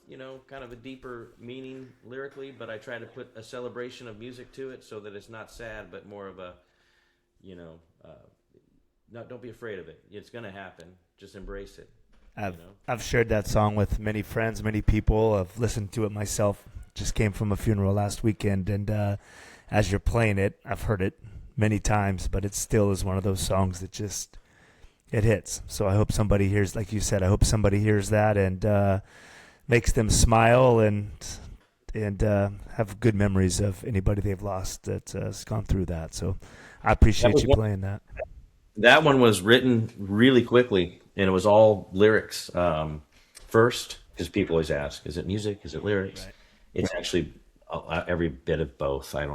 kind of a deeper meaning lyrically, but I try to put a celebration of music to it so that it's not sad, but more of a, don't be afraid of it. It's going to happen. Just embrace it. I've shared that song with many friends, many people. I've listened to it myself. Just came from a funeral last weekend, and as you're playing it, I've heard it many times, but it still is one of those songs that just, it hits. So I hope somebody hears, like you said, I hope somebody hears that and makes them smile and have good memories of anybody they've lost that has gone through that. So I appreciate you playing that. That one was written really quickly, and it was all lyrics first, because people always ask, is it music? Is it lyrics? Right. It's actually every bit of both. I'm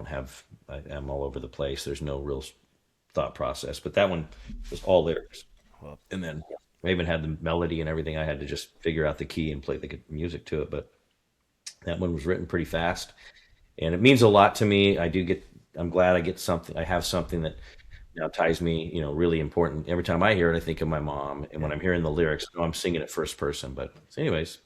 all over the place. There's no real thought process, but that one was all lyrics. And then I even had the melody and everything. I had to just figure out the key and play the music to it, but that one was written pretty fast, and it means a lot to me. I'm glad I get something. I have something that now ties me, really important. Every time I hear it, I think of my mom, and when I'm hearing the lyrics, I know I'm singing it first person. But so anyways,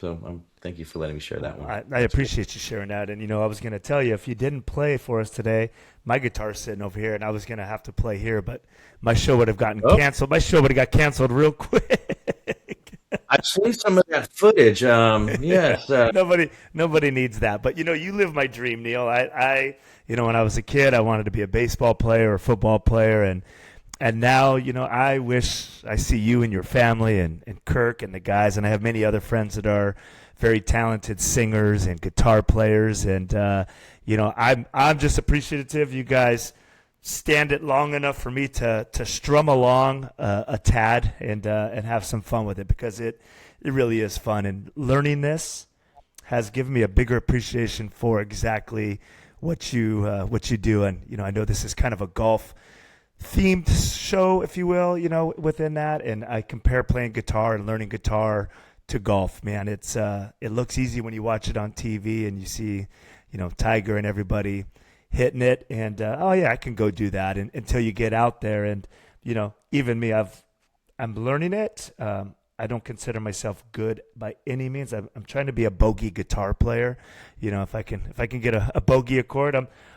thank you for letting me share that one. I That's cool. appreciate you sharing that. And, I was going to tell you, if you didn't play for us today, my guitar's sitting over here, and I was going to have to play here, but my show would have gotten Oh, canceled. My show would have got canceled real quick. I've seen some of that footage. Yes. Nobody needs that. But, you live my dream, Neil. When I was a kid, I wanted to be a baseball player or football player. And now, I wish I see you and your family and Kirk and the guys. And I have many other friends that are very talented singers and guitar players. And, I'm just appreciative you guys stand it long enough for me to strum along a tad and have some fun with it, because it really is fun. And learning this has given me a bigger appreciation for exactly what you do. And I know this is kind of a golf themed show, if you will, within that. And I compare playing guitar and learning guitar to golf. Man, it looks easy when you watch it on TV and you see, Tiger and everybody hitting it, and oh yeah, I can go do that. And until you get out there, and even me, I'm learning it. I don't consider myself good by any means. I'm trying to be a bogey guitar player. If I can get a bogey accord,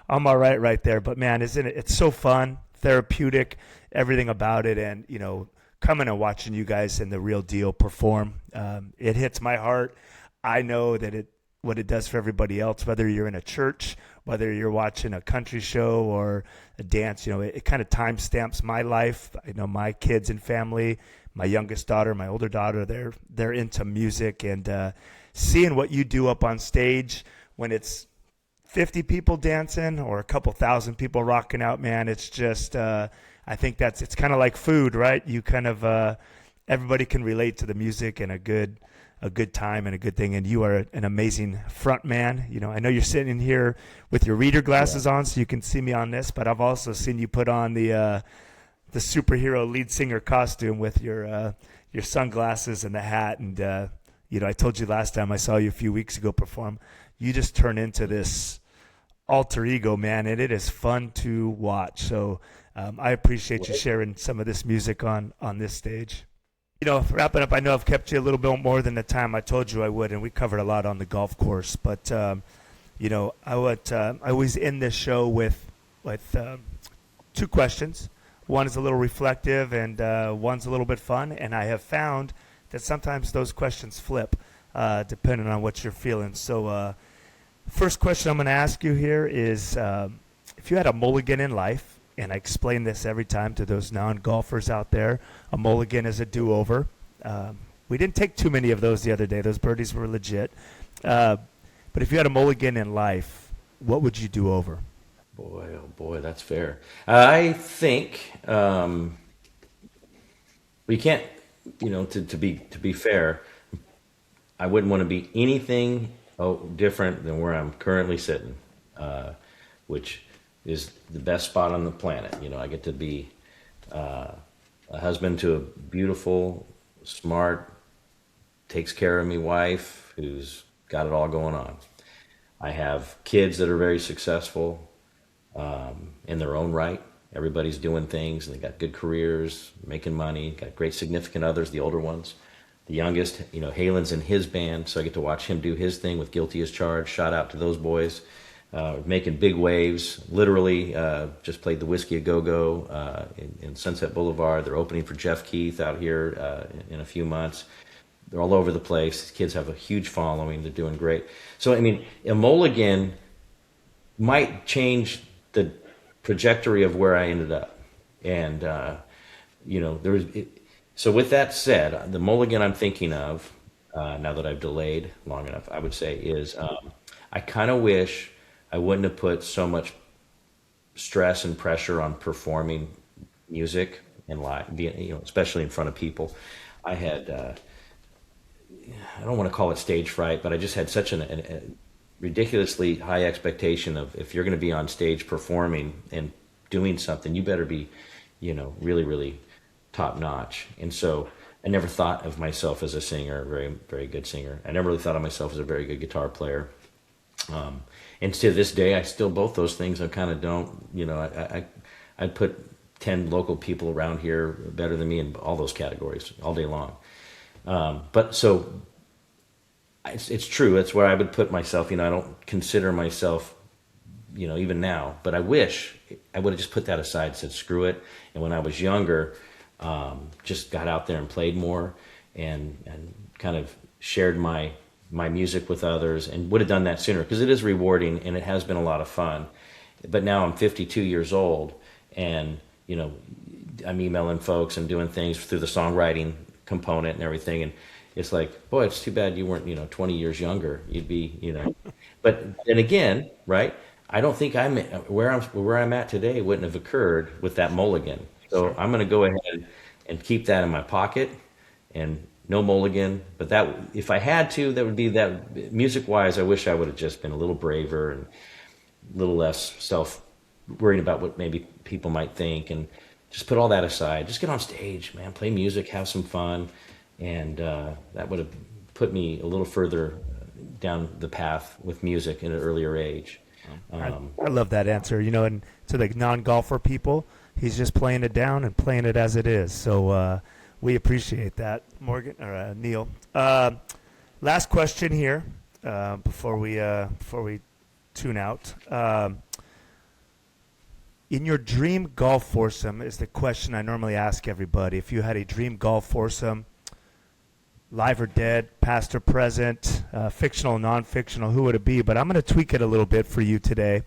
I'm all right there. But man, isn't it? It's so fun, therapeutic, everything about it. And coming and watching you guys in the real deal perform, it hits my heart. I know that what it does for everybody else, whether you're in a church, whether you're watching a country show or a dance, it kind of time stamps my life. I know my kids and family, my youngest daughter, my older daughter, they're into music, and seeing what you do up on stage when it's 50 people dancing or a couple thousand people rocking out, man, it's just, I think it's kind of like food, right? You kind of, everybody can relate to the music and a good time and a good thing. And you are an amazing front man. I know you're sitting in here with your reader glasses on, so you can see me on this, but I've also seen you put on the superhero lead singer costume with your sunglasses and the hat. And, I told you last time I saw you a few weeks ago perform, you just turn into this alter ego, man, and it is fun to watch. So I appreciate you sharing some of this music on this stage. Wrapping up, I know I've kept you a little bit more than the time I told you I would, and we covered a lot on the golf course. But I always end this show with two questions. One is a little reflective, and one's a little bit fun. And I have found that sometimes those questions flip, depending on what you're feeling. So, first question I'm going to ask you here is, if you had a mulligan in life, and I explain this every time to those non-golfers out there, a mulligan is a do-over. We didn't take too many of those the other day. Those birdies were legit. But if you had a mulligan in life, what would you do over? Boy, oh boy, that's fair. I think we can't, to be fair, I wouldn't want to be anything different than where I'm currently sitting, which is the best spot on the planet. I get to be a husband to a beautiful, smart, takes care of me wife who's got it all going on. I have kids that are very successful in their own right. Everybody's doing things, and they got good careers, making money, got great significant others, the older ones. The youngest, Halen's in his band, so I get to watch him do his thing with Guilty as Charged. Shout out to those boys. Making big waves. Literally, just played the Whiskey A Go Go in Sunset Boulevard. They're opening for Jeff Keith out here in a few months. They're all over the place. These kids have a huge following. They're doing great. So, a mulligan might change the trajectory of where I ended up. And, so with that said, the mulligan I'm thinking of, now that I've delayed long enough, I would say is I kind of wish I wouldn't have put so much stress and pressure on performing music and live, especially in front of people. I had, I don't want to call it stage fright, but I just had such a ridiculously high expectation of, if you're going to be on stage performing and doing something, you better be, really, really top notch. And so I never thought of myself as a singer, a very, very good singer. I never really thought of myself as a very good guitar player. And to this day, I still, both those things I kind of don't, I'd put 10 local people around here better than me in all those categories all day long. But so it's true. That's where I would put myself. I don't consider myself, even now, but I wish I would have just put that aside, said screw it. And when I was younger, just got out there and played more, and kind of shared my music with others, and would have done that sooner, because it is rewarding and it has been a lot of fun. But now I'm 52 years old, and I'm emailing folks and doing things through the songwriting component and everything, and it's like, boy, it's too bad you weren't 20 years younger. You'd be. But then again, right? I don't think where I'm at today wouldn't have occurred with that mulligan. So I'm going to go ahead and keep that in my pocket, and no mulligan. But that, if I had to, that would be that. Music wise, I wish I would have just been a little braver and a little less worried about what maybe people might think, and just put all that aside. Just get on stage, man. Play music, have some fun, and that would have put me a little further down the path with music at an earlier age. I love that answer. And to the non-golfer people, he's just playing it down and playing it as it is. So we appreciate that, Morgan or Neal. Last question here before we tune out. In your dream golf foursome is the question I normally ask everybody. If you had a dream golf foursome, live or dead, past or present, fictional, non-fictional, who would it be? But I'm going to tweak it a little bit for you today.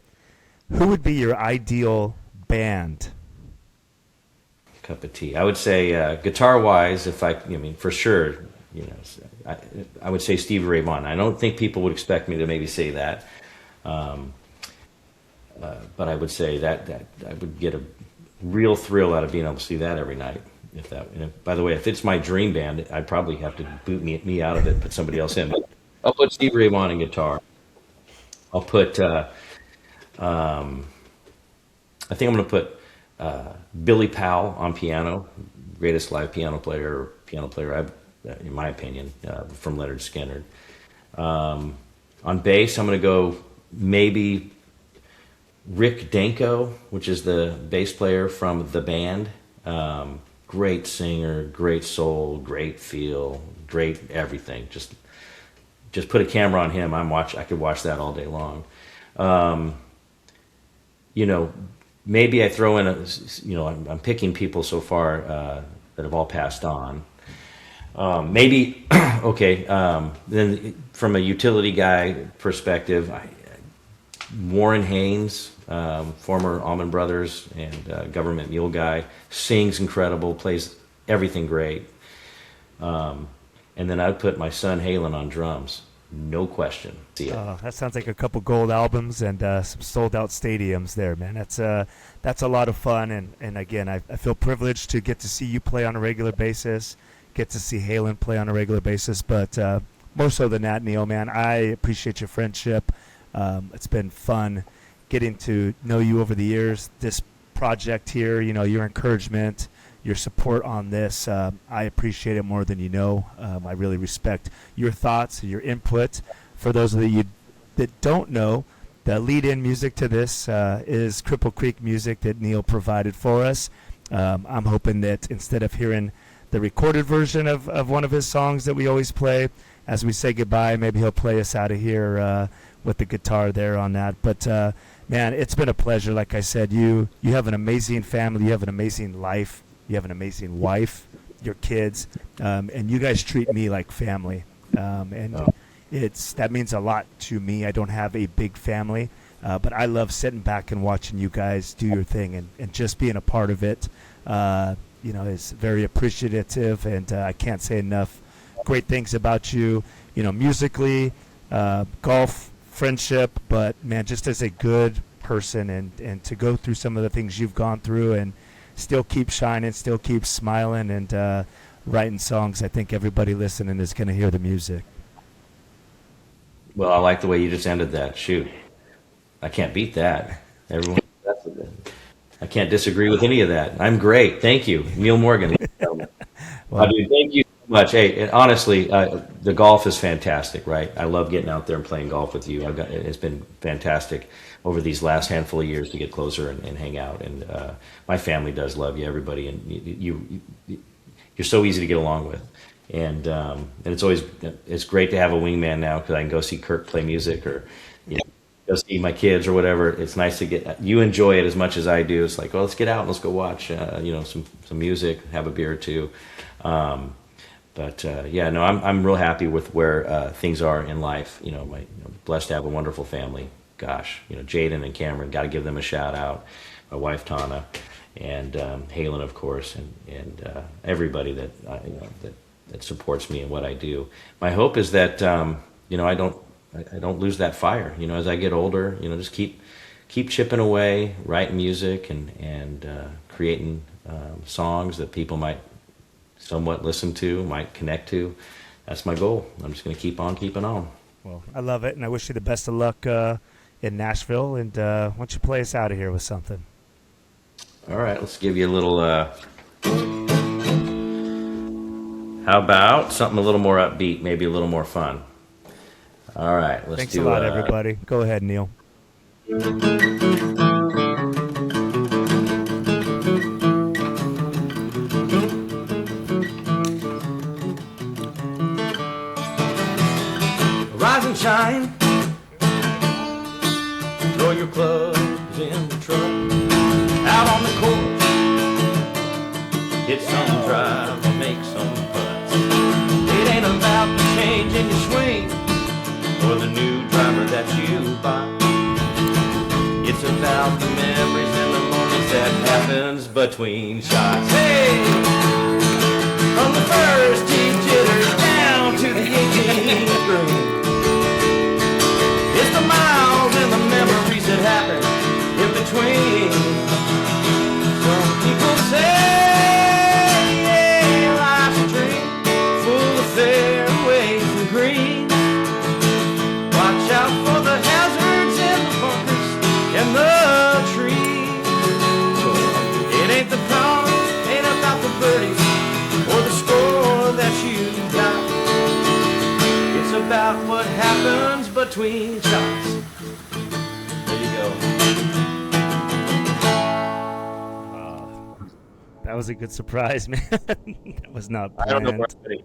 Who would be your ideal band? Cup of tea. I would say guitar-wise, for sure, I would say Stevie Ray Vaughan. I don't think people would expect me to maybe say that, but I would say that I would get a real thrill out of being able to see that every night. By the way, if it's my dream band, I'd probably have to boot me out of it and put somebody else in. But I'll put Stevie Ray Vaughan on guitar. I'll put I think I'm going to put Billy Powell on piano, greatest live piano player I've, in my opinion, from Leonard Skinner. On bass, I'm going to go maybe Rick Danko, which is the bass player from The Band. Great singer, great soul, great feel, great everything. Just put a camera on him. I could watch that all day long. Maybe I throw in I'm picking people so far that have all passed on. Maybe okay. Then from a utility guy perspective, Warren Haynes, former Allman Brothers and government mule guy, sings incredible, plays everything great. And then I'd put my son Halen on drums, no question. That sounds like a couple gold albums and some sold-out stadiums there, man. That's a lot of fun, and again, I feel privileged to get to see you play on a regular basis, get to see Halen play on a regular basis, but more so than that, Neal, man, I appreciate your friendship. It's been fun getting to know you over the years. This project here, your encouragement, your support on this, I appreciate it more than you know. I really respect your thoughts, your input. For those of you that don't know, the lead-in music to this is Cripple Creek music that Neal provided for us. I'm hoping that instead of hearing the recorded version of one of his songs that we always play, as we say goodbye, maybe he'll play us out of here with the guitar there on that. But man, it's been a pleasure. Like I said, you have an amazing family, you have an amazing life, you have an amazing wife, your kids, and you guys treat me like family. That means a lot to me. I don't have a big family, but I love sitting back and watching you guys do your thing, and just being a part of it is very appreciative, and I can't say enough great things about you, musically, golf, friendship, but man, just as a good person, and to go through some of the things you've gone through and still keep shining, still keep smiling, and writing songs. I think everybody listening is going to hear the music. Well, I like the way you just ended that. Shoot, I can't beat that. I can't disagree with any of that. I'm great. Thank you, Neal Morgan. Well, Dude, thank you so much. Hey, and honestly, the golf is fantastic, right? I love getting out there and playing golf with you. It's been fantastic over these last handful of years to get closer and hang out. And my family does love you, everybody, and you're so easy to get along with. And it's great to have a wingman now because I can go see Kirk play music or go see my kids or whatever. It's nice to you enjoy it as much as I do. It's like, well, let's get out and let's go watch some music, have a beer or two. I'm real happy with where things are in life. Blessed to have a wonderful family. Gosh, Jaden and Cameron, got to give them a shout out. My wife Tana, and Halen, of course, and everybody that that supports me in what I do. My hope is that I don't lose that fire. As I get older, just keep chipping away, writing music and creating songs that people might somewhat listen to, might connect to. That's my goal. I'm just going to keep on keeping on. Well, I love it, and I wish you the best of luck in Nashville. And why don't you play us out of here with something? All right, let's give you a little. How about something a little more upbeat, maybe a little more fun? All right, let's Thanks do. A lot, everybody. Go ahead, Neal. Rise and shine. Throw your clubs in the truck. Out on the course. Hit some drive or make some putts. It ain't about the change in your swing or the new driver that you buy. It's about the memories in the moments that happens between shots. Hey! From the first tee jitters down to the 18th green. It's the miles and the memories that happen in between. Some people say life's a dream full of fairways and greens. Watch out for the hazards and the bunkers and the trees. It ain't the promise, ain't about the birdies or the score that you got. It's about what happens between shots. There you go. That was a good surprise, man. That was not planned. I don't know where I'm heading.